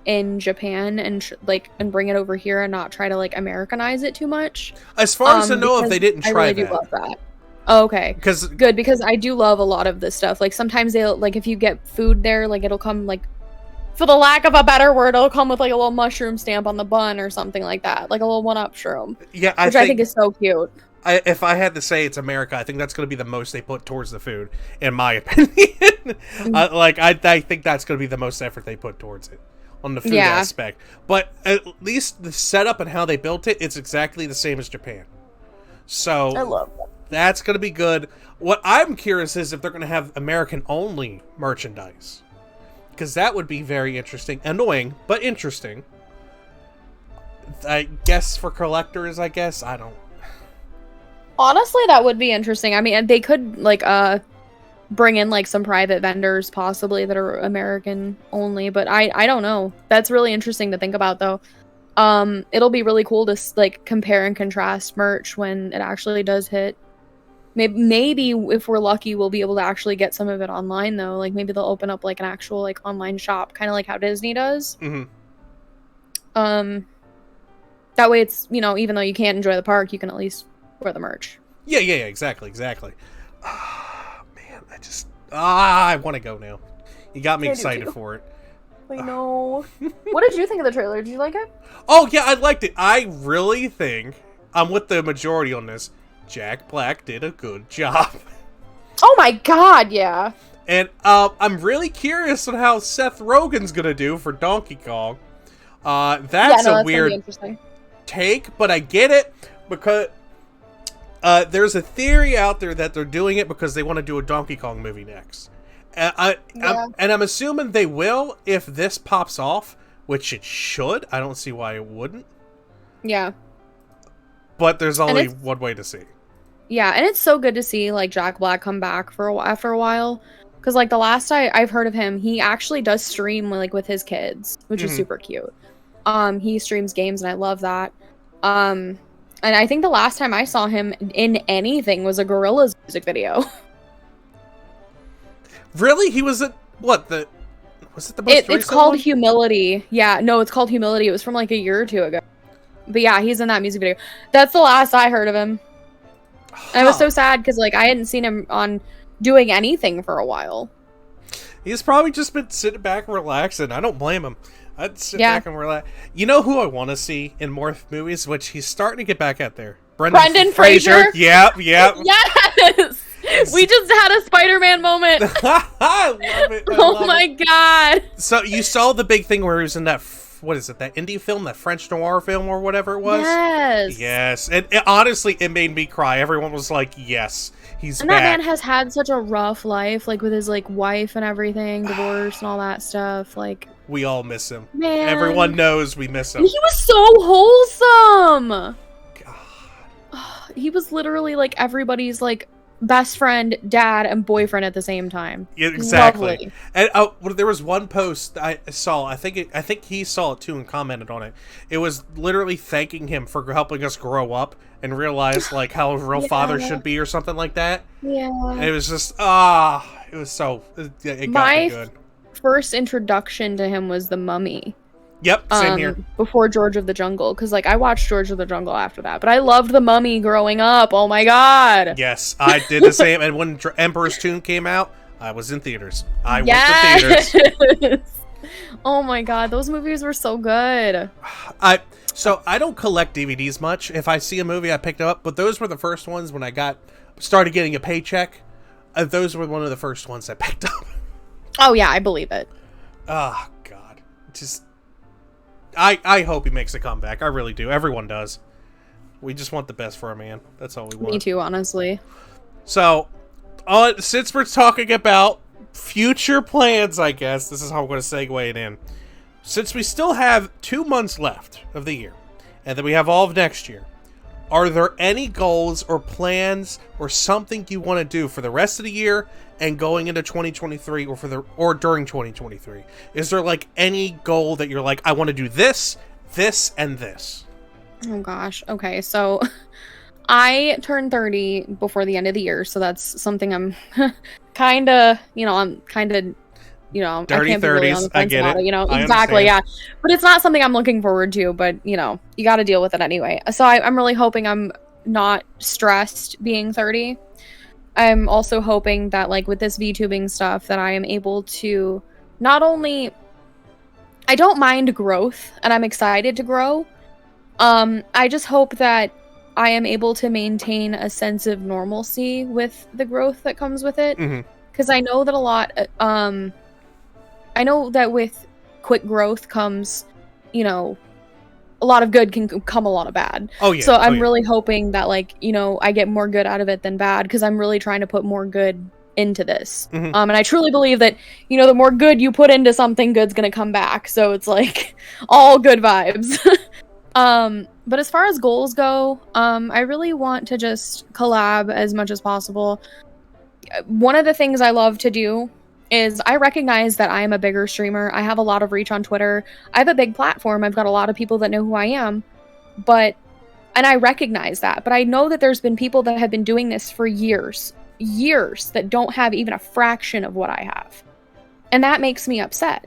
[SPEAKER 2] in Japan and and bring it over here and not try to like Americanize it too much.
[SPEAKER 1] As far as I know, if they didn't try
[SPEAKER 2] I really
[SPEAKER 1] that.
[SPEAKER 2] do love that. Oh, okay.
[SPEAKER 1] Good,
[SPEAKER 2] because I do love a lot of this stuff. Like sometimes they'll like if you get food there, like it'll come like, for the lack of a better word, it'll come with like a little mushroom stamp on the bun or something like that, like a little 1-up shroom.
[SPEAKER 1] Yeah,
[SPEAKER 2] I think is so cute.
[SPEAKER 1] If I had to say it's America, I think that's going to be the most they put towards the food, in my opinion. I think that's going to be the most effort they put towards it, on the food aspect. But at least the setup and how they built it, it's exactly the same as Japan. So
[SPEAKER 2] I love that.
[SPEAKER 1] That's going to be good. What I'm curious is if they're going to have American-only merchandise. Because that would be very interesting. Annoying, but interesting. I guess for collectors, I guess. I don't...
[SPEAKER 2] Honestly, that would be interesting. I mean, they could, like, bring in, like, some private vendors, possibly, that are American only. But I don't know. That's really interesting to think about, though. It'll be really cool to, like, compare and contrast merch when it actually does hit. Maybe if we're lucky, we'll be able to actually get some of it online, though. Like, maybe they'll open up, like, an actual, like, online shop, kind of like how Disney does.
[SPEAKER 1] Mm-hmm.
[SPEAKER 2] That way it's, you know, even though you can't enjoy the park, you can at least wear the merch.
[SPEAKER 1] Yeah, exactly. Man, I want to go now. You got me excited for it.
[SPEAKER 2] I know. What did you think of the trailer? Did you like it?
[SPEAKER 1] Oh, yeah, I liked it. I really think, I'm with the majority on this, Jack Black did a good job.
[SPEAKER 2] Oh my god, yeah.
[SPEAKER 1] And I'm really curious on how Seth Rogen's gonna do for Donkey Kong. That's a weird take, but I get it, because there's a theory out there that they're doing it because they want to do a Donkey Kong movie next. I'm assuming they will if this pops off, which it should. I don't see why it wouldn't.
[SPEAKER 2] Yeah.
[SPEAKER 1] But there's only one way to see.
[SPEAKER 2] Yeah, and it's so good to see, like, Jack Black come back after a while. Because, like, the last I've heard of him, he actually does stream, like, with his kids, which is super cute. He streams games, and I love that. And I think the last time I saw him in anything was a Gorillaz music video.
[SPEAKER 1] Really? He was at, was it the most recent
[SPEAKER 2] It's called
[SPEAKER 1] one?
[SPEAKER 2] Humility. Yeah, no, it's called Humility. It was from, like, a year or two ago. But yeah, he's in that music video. That's the last I heard of him. I was so sad because, like, I hadn't seen him on doing anything for a while.
[SPEAKER 1] He's probably just been sitting back and relaxing. I don't blame him. I'd sit back and relax. You know who I want to see in more movies, which he's starting to get back out there? Brendan Frazier. Yep.
[SPEAKER 2] Yes! We just had a Spider-Man moment.
[SPEAKER 1] I love it.
[SPEAKER 2] Oh my god.
[SPEAKER 1] So you saw the big thing where he was in that, what is it, that indie film, that French noir film or whatever it was? Yes. And honestly, it made me cry. Everyone was like, yes, he's back.
[SPEAKER 2] And that man has had such a rough life, like with his like wife and everything, divorce and all that stuff. Like,
[SPEAKER 1] we all miss him.
[SPEAKER 2] Man.
[SPEAKER 1] Everyone knows we miss him.
[SPEAKER 2] He was so wholesome. God. He was literally like everybody's like best friend, dad, and boyfriend at the same time.
[SPEAKER 1] Yeah, exactly.
[SPEAKER 2] Lovely.
[SPEAKER 1] And there was one post I saw. I think he saw it too and commented on it. It was literally thanking him for helping us grow up and realize like how a real father should be or something like that.
[SPEAKER 2] Yeah.
[SPEAKER 1] And it was just it was so it got me good.
[SPEAKER 2] First introduction to him was The Mummy.
[SPEAKER 1] Yep, same here.
[SPEAKER 2] Before George of the Jungle, because like I watched George of the Jungle after that, but I loved The Mummy growing up. Oh my god!
[SPEAKER 1] Yes, I did the same. And when Emperor's Tomb came out, I was in theaters. I went to theaters.
[SPEAKER 2] Oh my god, those movies were so good.
[SPEAKER 1] So I don't collect DVDs much. If I see a movie, I pick it up. But those were the first ones when I started getting a paycheck. Those were one of the first ones I picked up.
[SPEAKER 2] Oh yeah, I believe it.
[SPEAKER 1] Oh God, just I hope he makes a comeback. I really do. Everyone does. We just want the best for a man. That's all we want.
[SPEAKER 2] Me too, honestly.
[SPEAKER 1] So, since we're talking about future plans, I guess this is how I'm going to segue it in. Since we still have 2 months left of the year, and then we have all of next year, are there any goals or plans or something you want to do for the rest of the year and going into 2023 or during 2023? Is there like any goal that you're like, I want to do this, this, and this?
[SPEAKER 2] Oh gosh. Okay, so I turned 30 before the end of the year, so that's something I'm kind of, I'm kind of,
[SPEAKER 1] Dirty
[SPEAKER 2] I can't be really on the
[SPEAKER 1] 30s, I
[SPEAKER 2] fence
[SPEAKER 1] get
[SPEAKER 2] about
[SPEAKER 1] it. I
[SPEAKER 2] exactly,
[SPEAKER 1] understand.
[SPEAKER 2] yeah. But it's not something I'm looking forward to, but, you got to deal with it anyway. So I'm really hoping I'm not stressed being 30. I'm also hoping that, like, with this VTubing stuff, that I am able to not only... I don't mind growth, and I'm excited to grow. I just hope that I am able to maintain a sense of normalcy with the growth that comes with it. Because I know that I know that with quick growth comes, a lot of good can come a lot of bad.
[SPEAKER 1] Oh yeah.
[SPEAKER 2] So I'm really hoping that, like, I get more good out of it than bad, because I'm really trying to put more good into this. And I truly believe that, the more good you put into something, good's gonna come back. So it's like all good vibes. But as far as goals go, I really want to just collab as much as possible. One of the things I love to do is I recognize that I am a bigger streamer. I have a lot of reach on Twitter. I have a big platform. I've got a lot of people that know who I am. And I recognize that. But I know that there's been people that have been doing this for years that don't have even a fraction of what I have. And that makes me upset.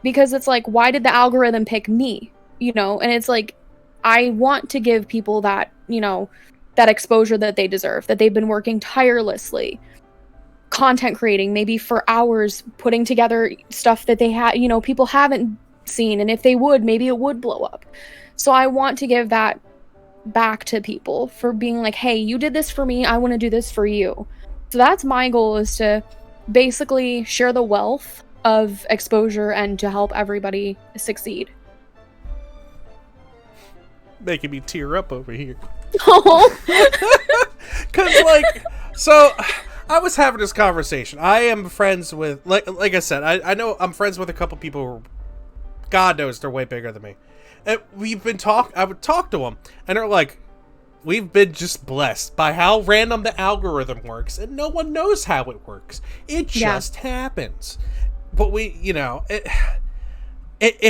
[SPEAKER 2] Because it's like, why did the algorithm pick me? And it's like, I want to give people that, that exposure that they deserve, that they've been working tirelessly, content creating, maybe for hours, putting together stuff that they had, people haven't seen. And if they would, maybe it would blow up. So I want to give that back to people for being like, hey, you did this for me. I want to do this for you. So that's my goal, is to basically share the wealth of exposure and to help everybody succeed.
[SPEAKER 1] Making me tear up over here.
[SPEAKER 2] Oh.
[SPEAKER 1] Because, like, so I was having this conversation. I am friends with, like I said, I know I'm friends with a couple people who, God knows, they're way bigger than me. And I would talk to them, and they're like, we've been just blessed by how random the algorithm works, and no one knows how it works. It just happens. But it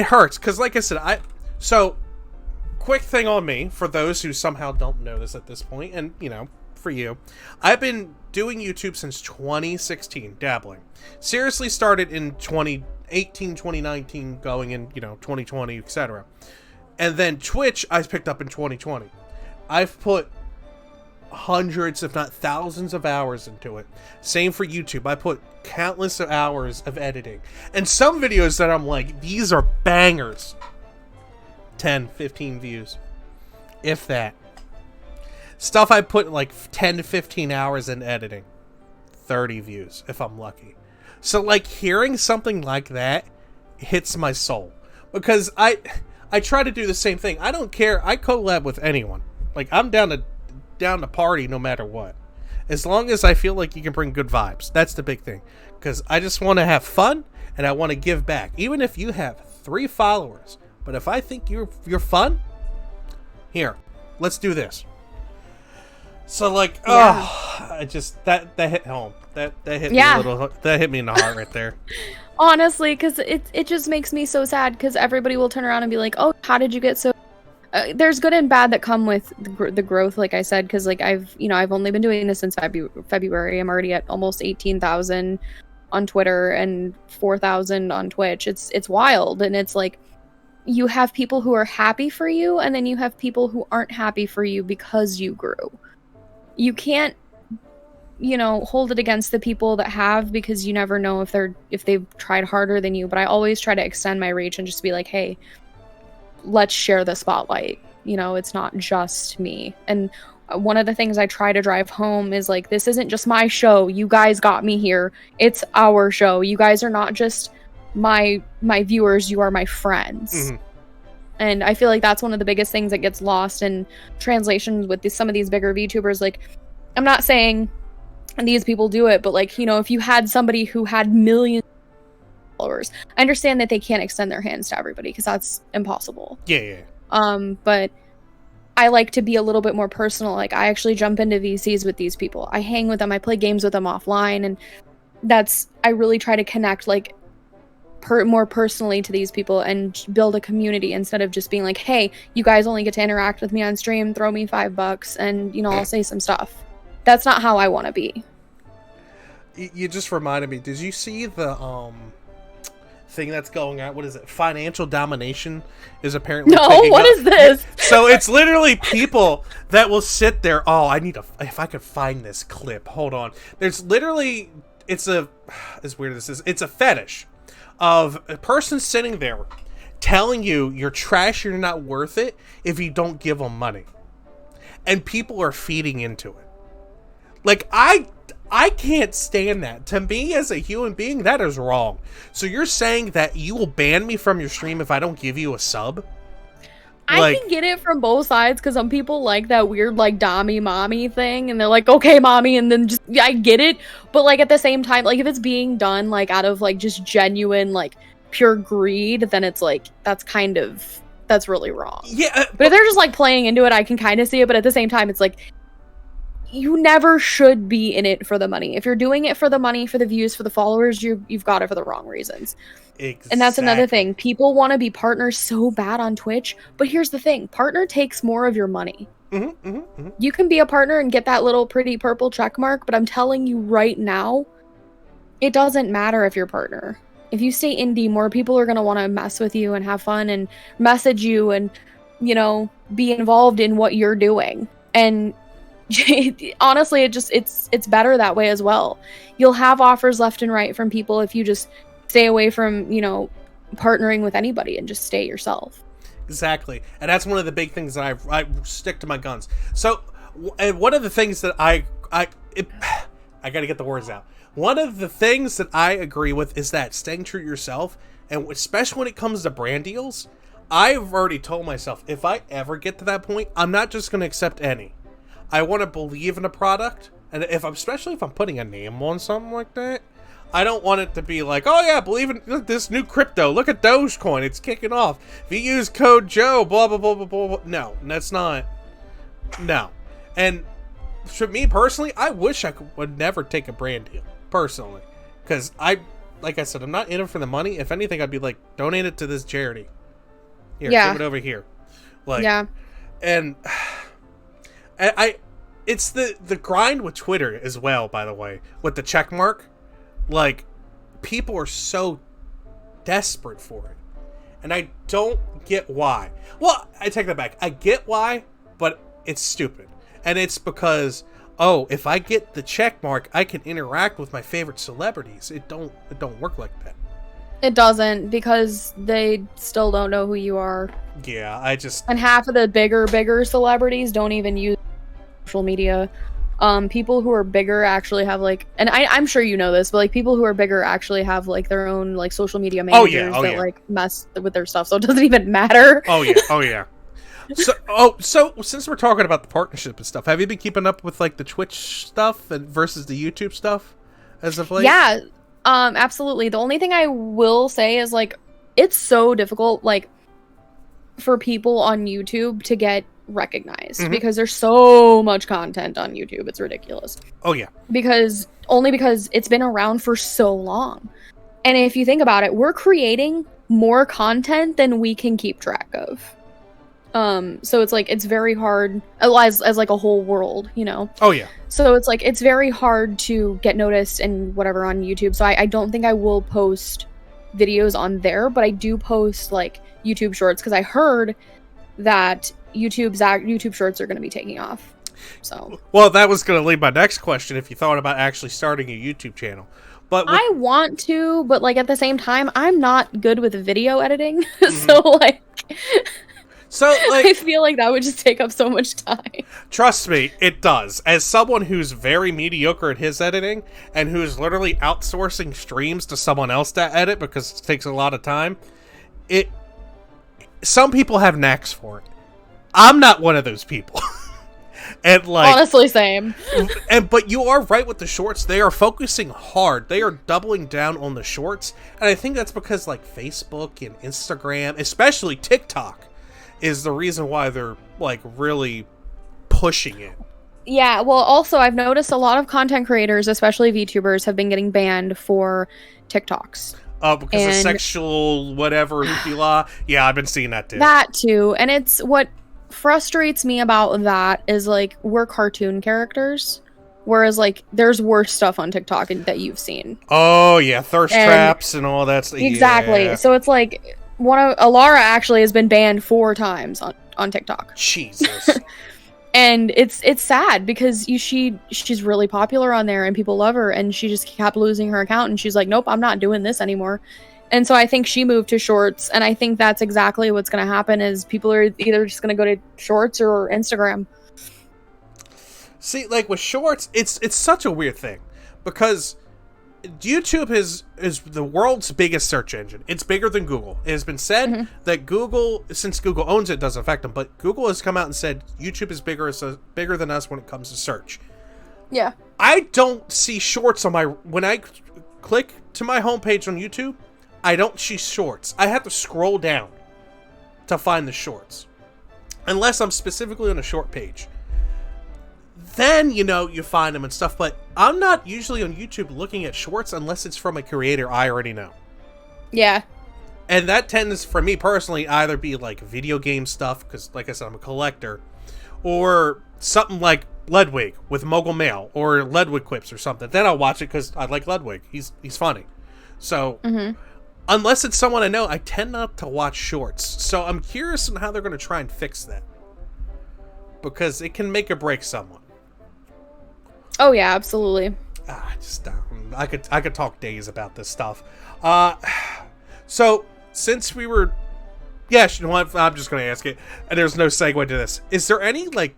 [SPEAKER 1] hurts, because like I said, quick thing on me, for those who somehow don't know this at this point, and, for you, I've been doing YouTube since 2016, dabbling. Seriously started in 2018, 2019, going in, 2020, etc. And then Twitch, I picked up in 2020. I've put hundreds, if not thousands of hours into it. Same for YouTube. I put countless hours of editing. And some videos that I'm like, these are bangers. 10, 15 views. If that. Stuff I put like 10 to 15 hours in editing. 30 views, if I'm lucky. So, like, hearing something like that hits my soul. Because I try to do the same thing. I don't care. I collab with anyone. Like, I'm down to party no matter what. As long as I feel like you can bring good vibes. That's the big thing. Because I just want to have fun, and I want to give back. Even if you have 3 followers. But if I think you're fun, here, let's do this. So, like, I just, that hit home. That hit me a little. That hit me in the heart right there.
[SPEAKER 2] Honestly, because it just makes me so sad, because everybody will turn around and be like, oh, how did you get so... there's good and bad that come with the growth, like I said, because, like, I've only been doing this since February. I'm already at almost 18,000 on Twitter and 4,000 on Twitch. It's wild, and it's like, you have people who are happy for you, and then you have people who aren't happy for you because you grew. You can't you know, hold it against the people that have, because you never know if they've tried harder than you. But I always try to extend my reach and just be like, hey, let's share the spotlight. You know, it's not just me. And one of the things I try to drive home is like, this isn't just my show. You guys got me here. It's our show. You guys are not just my viewers. You are my friends.
[SPEAKER 1] Mm-hmm.
[SPEAKER 2] And I feel like that's one of the biggest things that gets lost in translation with some of these bigger VTubers. Like, I'm not saying these people do it, but like, you know, if you had somebody who had millions of followers, I understand that they can't extend their hands to everybody because that's impossible.
[SPEAKER 1] Yeah.
[SPEAKER 2] But I like to be a little bit more personal. Like, I actually jump into VCs with these people. I hang with them. I play games with them offline, and I really try to connect like more personally to these people and build a community instead of just being like, hey, you guys only get to interact with me on stream, throw me $5 and, you know, I'll say some stuff. That's not how I want to be.
[SPEAKER 1] You just reminded me, did you see the thing that's going on? What is it? Financial domination is apparently
[SPEAKER 2] is this?
[SPEAKER 1] So it's literally people that will sit there. Oh, if I could find this clip. Hold on. There's literally, as weird as this is, it's a fetish of a person sitting there telling you you're trash, you're not worth it if you don't give them money. And people are feeding into it. Like, I can't stand that. To me, as a human being, that is wrong. So you're saying that you will ban me from your stream if I don't give you a sub?
[SPEAKER 2] I can get it from both sides, because some people like that weird, like, dommy mommy thing, and they're like, okay, mommy, and then just, I get it, but, like, at the same time, like, if it's being done, like, out of, like, just genuine, like, pure greed, then it's, like, that's really wrong.
[SPEAKER 1] Yeah.
[SPEAKER 2] But if they're just, like, playing into it, I can kind of see it, but at the same time, it's, like, you never should be in it for the money. If you're doing it for the money, for the views, for the followers, you've got it for the wrong reasons.
[SPEAKER 1] Exactly.
[SPEAKER 2] And that's another thing. People want to be partners so bad on Twitch, but here's the thing. Partner takes more of your money. You can be a partner and get that little pretty purple check mark, but I'm telling you right now, it doesn't matter if you're partner. If you stay indie, more people are going to want to mess with you and have fun and message you and, you know, be involved in what you're doing. And honestly, it's better that way as well. You'll have offers left and right from people if you just stay away from, you know, partnering with anybody and just stay yourself.
[SPEAKER 1] Exactly. And that's one of the big things that I stick to my guns. So one of the things that I gotta get the words out. One of the things that I agree with is that staying true to yourself, and especially when it comes to brand deals, I've already told myself, if I ever get to that point, I'm not just going to accept any. I want to believe in a product, and especially if I'm putting a name on something like that, I don't want it to be like, oh yeah, believe in this new crypto. Look at Dogecoin, it's kicking off. If you use code Joe, blah blah blah blah blah. No, that's not. No, and for me personally, I wish I would never take a brand deal personally, because like I said, I'm not in it for the money. If anything, I'd be like, donate it to this charity. Here, give it over here. Like, yeah, and it's the grind with Twitter as well, by the way, with the check mark. Like, people are so desperate for it, and I don't get why. Well, I take that back. I get why, but it's stupid. And it's because, oh, if I get the check mark, I can interact with my favorite celebrities. It don't work like that.
[SPEAKER 2] It doesn't, because they still don't know who you are.
[SPEAKER 1] Yeah,
[SPEAKER 2] and half of the bigger celebrities don't even use social media. People who are bigger actually have, like, and I'm sure you know this, but like people who are bigger actually have like their own like social media managers that like mess with their stuff, so it doesn't even matter.
[SPEAKER 1] Oh yeah. So since we're talking about the partnership and stuff, have you been keeping up with like the Twitch stuff versus the YouTube stuff as of late?
[SPEAKER 2] Yeah, absolutely. The only thing I will say is like it's so difficult like for people on YouTube to get recognized because there's so much content on YouTube. It's ridiculous.
[SPEAKER 1] Oh yeah.
[SPEAKER 2] Because it's been around for so long. And if you think about it, we're creating more content than we can keep track of. So it's like it's very hard as like a whole world, you know.
[SPEAKER 1] Oh yeah.
[SPEAKER 2] So it's like it's very hard to get noticed and whatever on YouTube. So I don't think I will post videos on there, but I do post like YouTube shorts because I heard that YouTube shorts are going to be taking off. So.
[SPEAKER 1] Well, that was going to lead my next question, if you thought about actually starting a YouTube channel. But
[SPEAKER 2] I want to, but like at the same time, I'm not good with video editing. So like I feel like that would just take up so much time.
[SPEAKER 1] Trust me, it does. As someone who's very mediocre at his editing and who's literally outsourcing streams to someone else to edit because it takes a lot of time, some people have knacks for it. I'm not one of those people. And like,
[SPEAKER 2] honestly, same.
[SPEAKER 1] But you are right with the shorts. They are focusing hard. They are doubling down on the shorts, and I think that's because like Facebook and Instagram, especially TikTok, is the reason why they're like really pushing it.
[SPEAKER 2] Yeah, well, also I've noticed a lot of content creators, especially VTubers, have been getting banned for TikToks.
[SPEAKER 1] Oh, because of sexual whatever hoopla. Yeah, I've been seeing that too.
[SPEAKER 2] That too, and it's what frustrates me about that is like we're cartoon characters, whereas like there's worse stuff on TikTok that you've seen.
[SPEAKER 1] Oh yeah, thirst traps and all that stuff.
[SPEAKER 2] Exactly.
[SPEAKER 1] Yeah.
[SPEAKER 2] So it's like Alara actually has been banned 4 times on TikTok.
[SPEAKER 1] Jesus.
[SPEAKER 2] And it's sad because she's really popular on there and people love her, and she just kept losing her account, and she's like, nope, I'm not doing this anymore. And so I think she moved to shorts, and I think that's exactly what's going to happen is people are either just going to go to shorts or Instagram.
[SPEAKER 1] See, like with shorts, it's such a weird thing because YouTube is the world's biggest search engine. It's bigger than Google. It has been said that Google, since Google owns it, doesn't affect them, but Google has come out and said YouTube is bigger than us when it comes to search.
[SPEAKER 2] Yeah.
[SPEAKER 1] I don't see shorts on when I click to my homepage on YouTube, I don't see shorts. I have to scroll down to find the shorts. Unless I'm specifically on a short page. Then, you find them and stuff, but I'm not usually on YouTube looking at shorts unless it's from a creator I already know.
[SPEAKER 2] Yeah.
[SPEAKER 1] And that tends, for me personally, either be like video game stuff, because like I said, I'm a collector, or something like Ludwig with Mogul Mail, or Ludwig Quips or something. Then I'll watch it because I like Ludwig. He's funny. So, unless it's someone I know, I tend not to watch shorts. So I'm curious on how they're going to try and fix that. Because it can make or break someone.
[SPEAKER 2] Oh yeah, absolutely.
[SPEAKER 1] I could talk days about this stuff. So since we were, you know what? I'm just gonna ask it, and there's no segue to this. Is there any like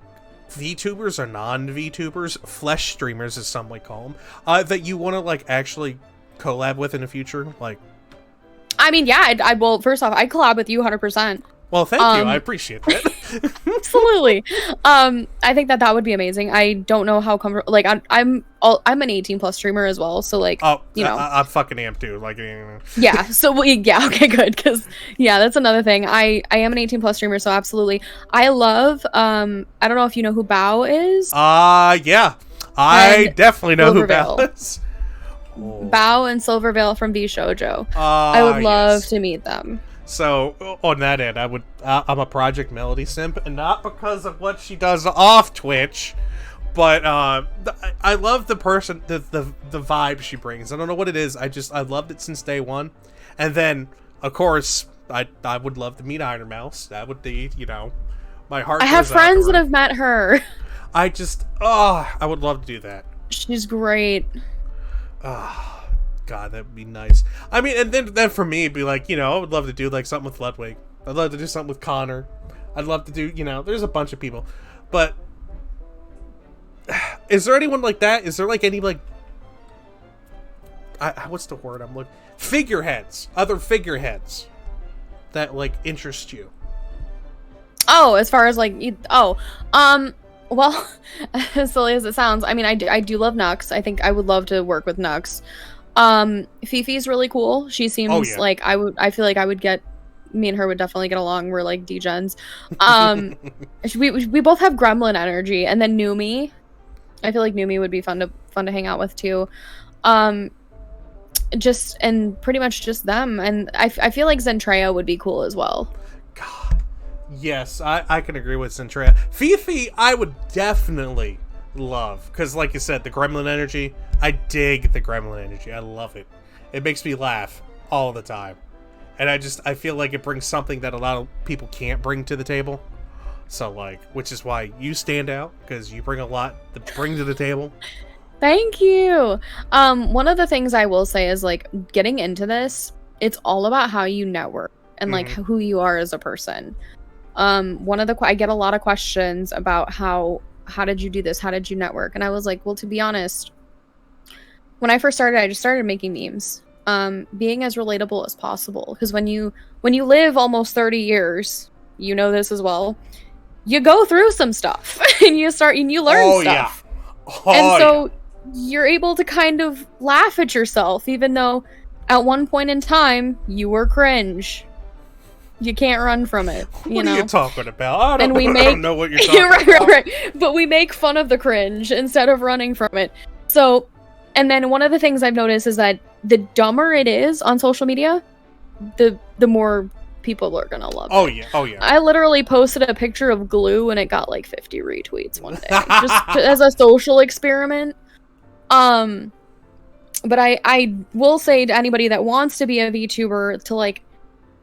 [SPEAKER 1] VTubers or non-VTubers, flesh streamers as some might call them, that you want to like actually collab with in the future? Like,
[SPEAKER 2] I mean, yeah. I well, first off, I collab with you 100%.
[SPEAKER 1] Well, thank you. I appreciate that.
[SPEAKER 2] Absolutely. I think that would be amazing. I don't know how comfortable. Like, I'm an 18+ streamer as well. So like,
[SPEAKER 1] I'm fucking amped too. Like,
[SPEAKER 2] yeah. So okay, good. Because that's another thing. I am an 18+ streamer, so absolutely. I love. I don't know if you know who Bao is.
[SPEAKER 1] Yeah. I definitely know who Bao is.
[SPEAKER 2] Bao and Silvervale from Bshoujo. I would love to meet them.
[SPEAKER 1] So on that end, I'm a Project Melody simp, and not because of what she does off Twitch, but I love the person, the vibe she brings. I don't know what it is. I loved it since day one, and then of course I would love to meet Iron Mouse. That would be my heart.
[SPEAKER 2] I have friends that have met her.
[SPEAKER 1] I would love to do that.
[SPEAKER 2] She's great.
[SPEAKER 1] God, that'd be nice. I mean, and then for me, it'd be like, I would love to do like something with Ludwig. I'd love to do something with Connor. I'd love to do, there's a bunch of people. But is there anyone like that? Is there like any like, what's the word I'm looking? Figureheads, other figureheads that like interest you?
[SPEAKER 2] Oh, as far as like, well, as silly as it sounds, I mean, I do love Nux. I think I would love to work with Nux. Fifi's really cool. She seems like I feel like me and her would definitely get along. We're like D-gens. We both have gremlin energy. And then Numi, I feel like Numi would be fun to hang out with too. And pretty much just them. And I feel like Zentrea would be cool as well.
[SPEAKER 1] God, yes, I can agree with Zentrea. Fifi, I would definitely love, because like you said, the gremlin energy, I dig the gremlin energy. I love it. It makes me laugh all the time, and I feel like it brings something that a lot of people can't bring to the table. So, like, which is why you stand out, because you bring a lot to bring to the table.
[SPEAKER 2] Thank you. One of the things I will say is, like, getting into this, it's all about how you network and like who you are as a person. I get a lot of questions about how did you do this? How did you network? And I was like, well, to be honest, when I first started, I just started making memes. Being as relatable as possible, because when you live almost 30 years, you know this as well, you go through some stuff and you learn stuff. So you're able to kind of laugh at yourself, even though at one point in time you were cringe. You can't run from it.
[SPEAKER 1] What are you talking about? I don't know what you're talking about.
[SPEAKER 2] Right. But we make fun of the cringe instead of running from it. So, and then one of the things I've noticed is that the dumber it is on social media, the more people are gonna love it.
[SPEAKER 1] Oh yeah.
[SPEAKER 2] I literally posted a picture of glue and it got like 50 retweets one day, just as a social experiment. But I will say to anybody that wants to be a VTuber to, like,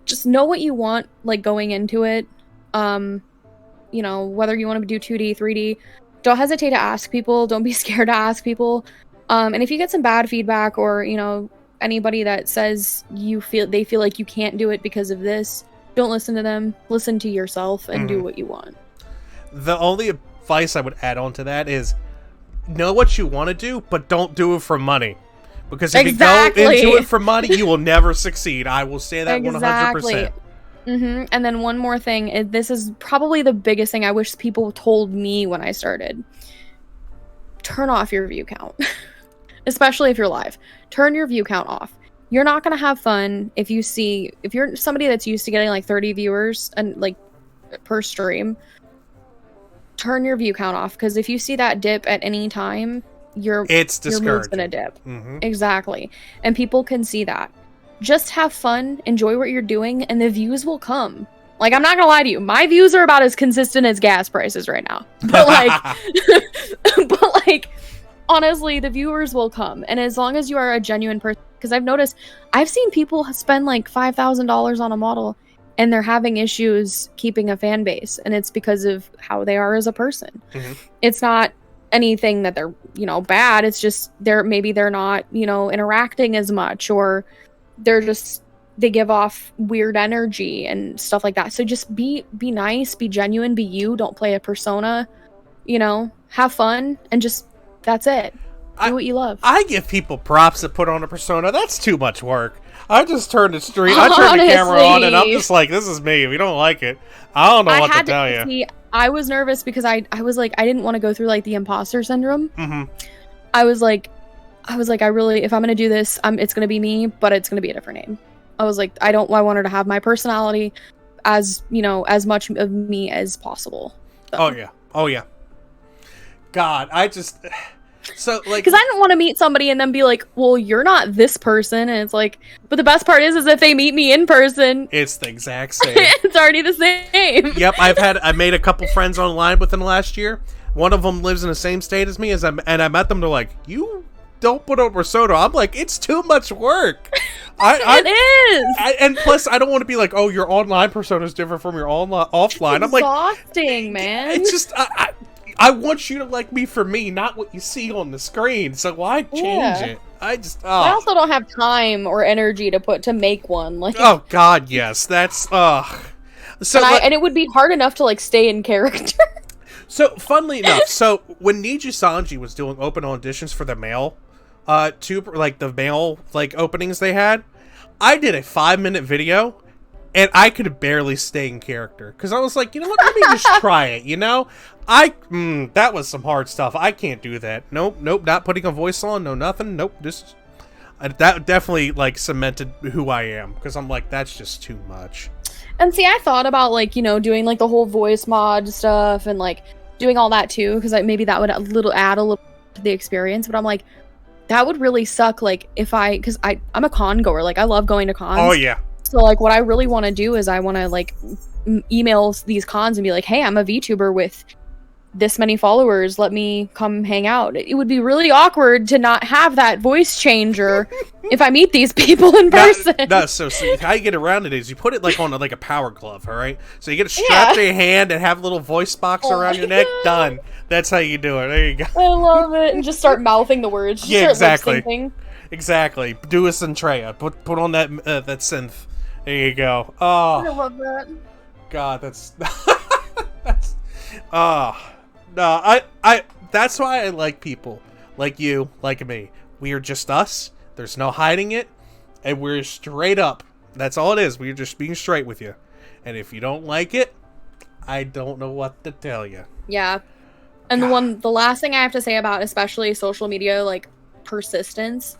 [SPEAKER 2] just know what you want, like, going into it. You know, whether you want to do 2D, 3D, don't hesitate to ask people. Don't be scared to ask people. And if you get some bad feedback, or, you know, anybody that says they feel like you can't do it because of this, don't listen to them. Listen to yourself and do what you want.
[SPEAKER 1] The only advice I would add on to that is know what you want to do, but don't do it for money. Because if you go into it for money, you will never succeed. I will say that 100%.
[SPEAKER 2] And then one more thing. This is probably the biggest thing I wish people told me when I started. Turn off your view count. Especially if you're live. Turn your view count off. You're not going to have fun if you're somebody that's used to getting like 30 viewers and like per stream. Turn your view count off, because if you see that dip at any time,
[SPEAKER 1] it's discouraging.
[SPEAKER 2] Your mood's gonna dip. Exactly. And people can see that. Just have fun, enjoy what you're doing, and the views will come. Like, I'm not gonna lie to you, my views are about as consistent as gas prices right now. But like, honestly, the viewers will come. And as long as you are a genuine person, because I've seen people spend like $5,000 on a model and they're having issues keeping a fan base, and it's because of how they are as a person. It's not anything that they're, you know, bad. It's just maybe they're not, you know, interacting as much, or they give off weird energy and stuff like that. So just be nice, be genuine, be you. Don't play a persona, you know, have fun, and just, that's it. Do what you love.
[SPEAKER 1] I give people props that put on a persona. That's too much work. I just turned the camera on, and I'm just like, this is me. If you don't like it, I don't know what to tell you.
[SPEAKER 2] See, I was nervous because I was like, I didn't want to go through like the imposter syndrome. I was like, I really, if I'm gonna do this, it's gonna be me, but it's gonna be a different name. I was like, I want her to have my personality, as, you know, as much of me as possible. So.
[SPEAKER 1] Oh yeah. God, so, like,
[SPEAKER 2] because I didn't want to meet somebody and then be like, well, you're not this person, and it's like, but the best part is if they meet me in person,
[SPEAKER 1] it's the exact same.
[SPEAKER 2] It's already the same.
[SPEAKER 1] Yep, I made a couple friends online within the last year. One of them lives in the same state as me, and I met them. They're like, you don't put on persona. I'm like, it's too much work.
[SPEAKER 2] It is.
[SPEAKER 1] And plus, I don't want to be like, oh, your online persona is different from your offline.
[SPEAKER 2] It's exhausting, man.
[SPEAKER 1] It's just, I want you to like me for me, not what you see on the screen. So why change it? I
[SPEAKER 2] also don't have time or energy to make one. Like,
[SPEAKER 1] oh God, yes, that's So
[SPEAKER 2] and it would be hard enough to like stay in character.
[SPEAKER 1] So funnily enough, so when Niji Sanji was doing open auditions for the male, the male like openings they had, I did a 5-minute video. And I could barely stay in character, because I was like, you know what, let me just try it, you know? That was some hard stuff. I can't do that. Nope, not putting a voice on, no nothing, nope, that definitely, like, cemented who I am, because I'm like, that's just too much.
[SPEAKER 2] And see, I thought about, like, you know, doing, like, the whole voice mod stuff, and, like, doing all that, too, because maybe that would add a little to the experience, but I'm like, that would really suck, like, because I'm a con goer, like, I love going to cons.
[SPEAKER 1] Oh, yeah.
[SPEAKER 2] So, like, what I really want to do is I want to, like, email these cons and be like, hey, I'm a VTuber with this many followers, let me come hang out. It would be really awkward to not have that voice changer if I meet these people in person.
[SPEAKER 1] No, so how you get around it is you put it like on like a power glove, all right? So you get it strapped to your hand and have a little voice box around your neck. Done. That's how you do it. There you go.
[SPEAKER 2] I love it. And just start mouthing the words. Just
[SPEAKER 1] exactly. Exactly. Do a Centrea. Put on that that synth. There you go. Oh,
[SPEAKER 2] I love that.
[SPEAKER 1] God, that's that's. No, I. That's why I like people like you, like me. We are just us. There's no hiding it, and we're straight up. That's all it is. We're just being straight with you. And if you don't like it, I don't know what to tell you.
[SPEAKER 2] Yeah. And the last thing I have to say about especially social media, like persistence,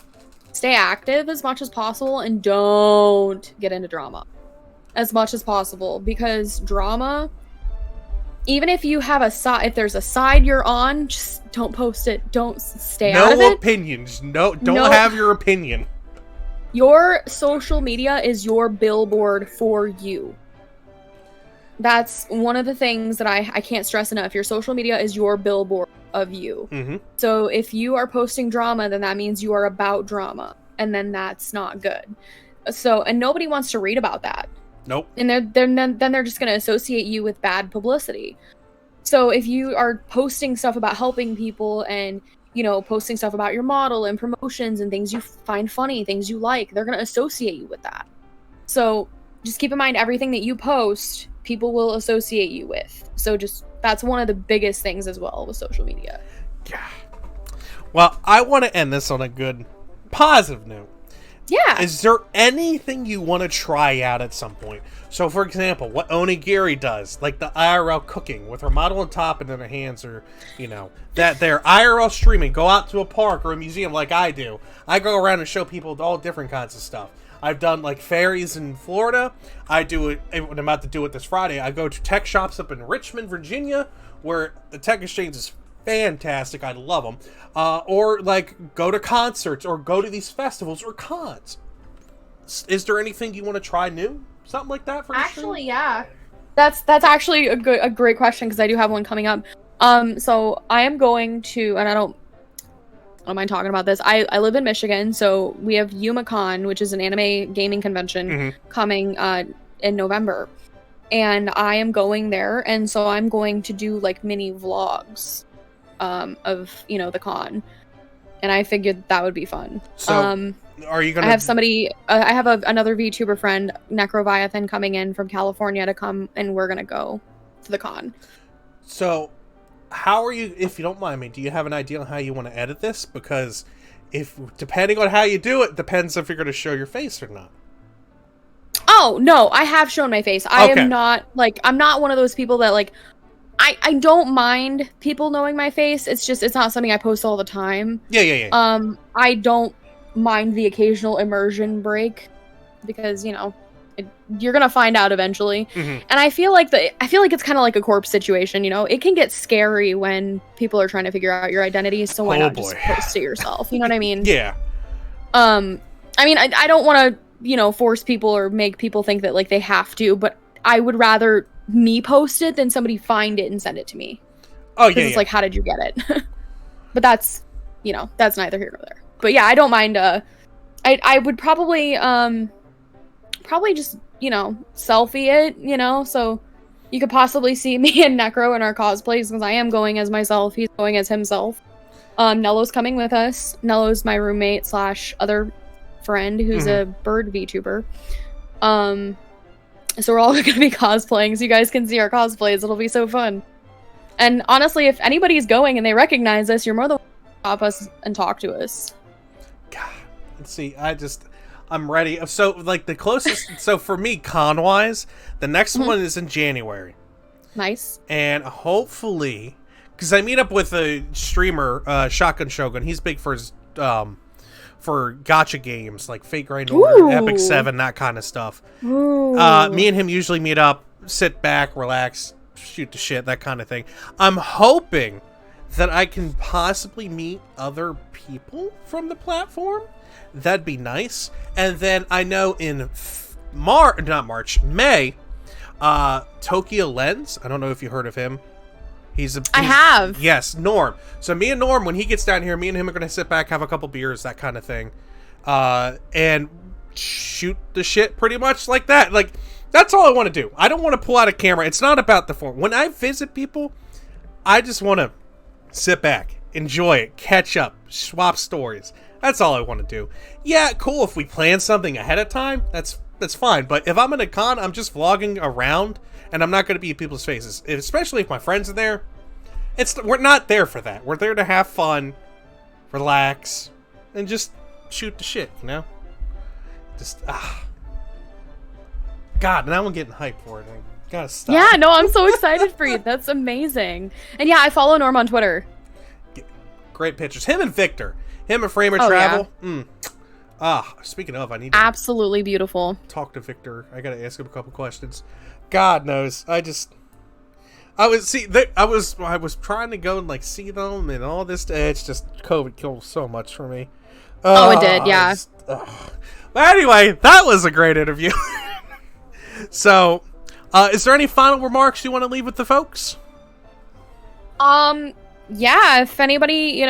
[SPEAKER 2] stay active as much as possible and don't get into drama as much as possible, because drama, even if you have a side, if there's a side you're on, just don't post it. Don't stay out of it.
[SPEAKER 1] No opinions. Don't have your opinion.
[SPEAKER 2] Your social media is your billboard for you. That's one of the things that I can't stress enough. Your social media is your billboard of you. Mm-hmm. So if you are posting drama, then that means you are about drama. And then that's not good. So, and nobody wants to read about that.
[SPEAKER 1] Nope.
[SPEAKER 2] And then they're just going to associate you with bad publicity. So if you are posting stuff about helping people and, you know, posting stuff about your model and promotions and things you find funny, things you like, they're going to associate you with that. So just keep in mind, everything that you post, people will associate you with. So just, that's one of the biggest things as well with social media.
[SPEAKER 1] Yeah. Well, I want to end this on a good, positive note.
[SPEAKER 2] Yeah.
[SPEAKER 1] Is there anything you want to try out at some point? So, for example, what Onigiri does, like the IRL cooking with her model on top and then her hands are, you know, that they're IRL streaming. Go out to a park or a museum like I do. I go around and show people all different kinds of stuff. I've done like fairies in Florida. I do it, I'm about to do it this Friday. I go to tech shops up in Richmond, Virginia, where the tech exchange is fantastic. I love them. Or like go to concerts or go to these festivals or cons. Is there anything you want to try new? Something like that for
[SPEAKER 2] actually, yeah. That's actually a great question, because I do have one coming up. So I am going to, and I don't mind talking about this. I live in Michigan, so we have YumaCon, which is an anime gaming convention, coming in November. And I am going there, and so I'm going to do like mini vlogs of, you know, the con. And I figured that would be fun.
[SPEAKER 1] So are you gonna?
[SPEAKER 2] I have somebody. I have another VTuber friend, Necroviathan, coming in from California to come, and we're gonna go to the con.
[SPEAKER 1] So, how are you? If you don't mind me, do you have an idea on how you want to edit this? Because if depending on how you do it, depends if you're gonna show your face or not.
[SPEAKER 2] Oh no, I have shown my face. I am not like, I'm not one of those people that like. I don't mind people knowing my face. It's just, it's not something I post all the time.
[SPEAKER 1] Yeah.
[SPEAKER 2] I don't mind the occasional immersion break, because, you know, you're gonna find out eventually. And I feel like it's kind of like a corpse situation. You know, it can get scary when people are trying to figure out your identity. So why not just post it yourself? You know what I mean?
[SPEAKER 1] Yeah.
[SPEAKER 2] I mean, I don't want to, you know, force people or make people think that like they have to, but I would rather me post it than somebody find it and send it to me.
[SPEAKER 1] Oh yeah.
[SPEAKER 2] It's like, how did you get it? But that's, you know, that's neither here nor there. But yeah, I don't mind. I would probably just, you know, selfie it, you know, so you could possibly see me and Necro in our cosplays, because I am going as myself. He's going as himself. Nello's coming with us. Nello's my roommate / other friend who's a bird VTuber. So we're all going to be cosplaying, so you guys can see our cosplays. It'll be so fun. And honestly, if anybody's going and they recognize us, you're more than welcome to stop us and talk to us.
[SPEAKER 1] God, let's see. I'm ready. So, like, the closest... so, for me, con-wise, the next one is in January.
[SPEAKER 2] Nice.
[SPEAKER 1] And hopefully... because I meet up with a streamer, Shotgun Shogun. He's big for his... for gacha games like Fate Grand Order, Epic 7, that kind of stuff. Me and him usually meet up, sit back, relax, shoot the shit, that kind of thing. I'm hoping that I can possibly meet other people from the platform. That'd be nice. And then I know in May, Tokyo Lens, I don't know if you heard of him.
[SPEAKER 2] I have.
[SPEAKER 1] Yes, Norm. So me and Norm, when he gets down here, me and him are going to sit back, have a couple beers, that kind of thing. And shoot the shit pretty much like that. Like, that's all I want to do. I don't want to pull out a camera. It's not about the form. When I visit people, I just want to sit back, enjoy it, catch up, swap stories. That's all I want to do. Yeah, cool. If we plan something ahead of time, that's fine. But if I'm in a con, I'm just vlogging around, and I'm not going to be in people's faces. Especially if my friends are there. We're not there for that. We're there to have fun, relax, and just shoot the shit, you know? God, now I'm getting hyped for it. I gotta stop.
[SPEAKER 2] Yeah, no, I'm so excited for you. That's amazing. And yeah, I follow Norm on Twitter.
[SPEAKER 1] Great pictures. Him and Victor. Him and Framer Travel. Yeah. Speaking of, I need to
[SPEAKER 2] absolutely beautiful.
[SPEAKER 1] Talk to Victor. I gotta ask him a couple questions. God knows. I was trying to go and like see them and all this. It's just COVID killed so much for me.
[SPEAKER 2] It did, yeah.
[SPEAKER 1] But anyway, that was a great interview. So, is there any final remarks you want to leave with the folks?
[SPEAKER 2] Yeah, if anybody,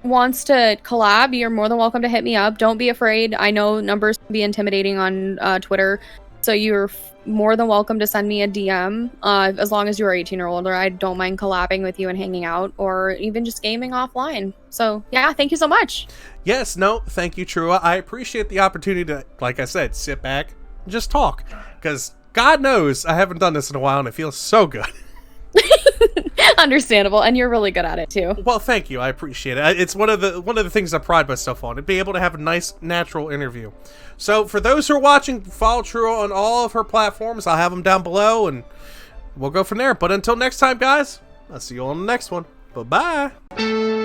[SPEAKER 2] wants to collab, you're more than welcome to hit me up. Don't be afraid. I know numbers can be intimidating on Twitter, so you're more than welcome to send me a DM, as long as you are 18 or older. I don't mind collabing with you and hanging out, or even just gaming offline. So, yeah, thank you so much.
[SPEAKER 1] Yes, no, thank you, Trua. I appreciate the opportunity to, like I said, sit back and just talk. Because God knows I haven't done this in a while, and it feels so good.
[SPEAKER 2] Understandable, and you're really good at it too.
[SPEAKER 1] Well, thank you. I appreciate it. It's one of the things I pride myself on, to be able to have a nice, natural interview. So, for those who are watching, follow Trua on all of her platforms. I'll have them down below, and we'll go from there. But until next time, guys, I'll see you on the next one. Bye-bye.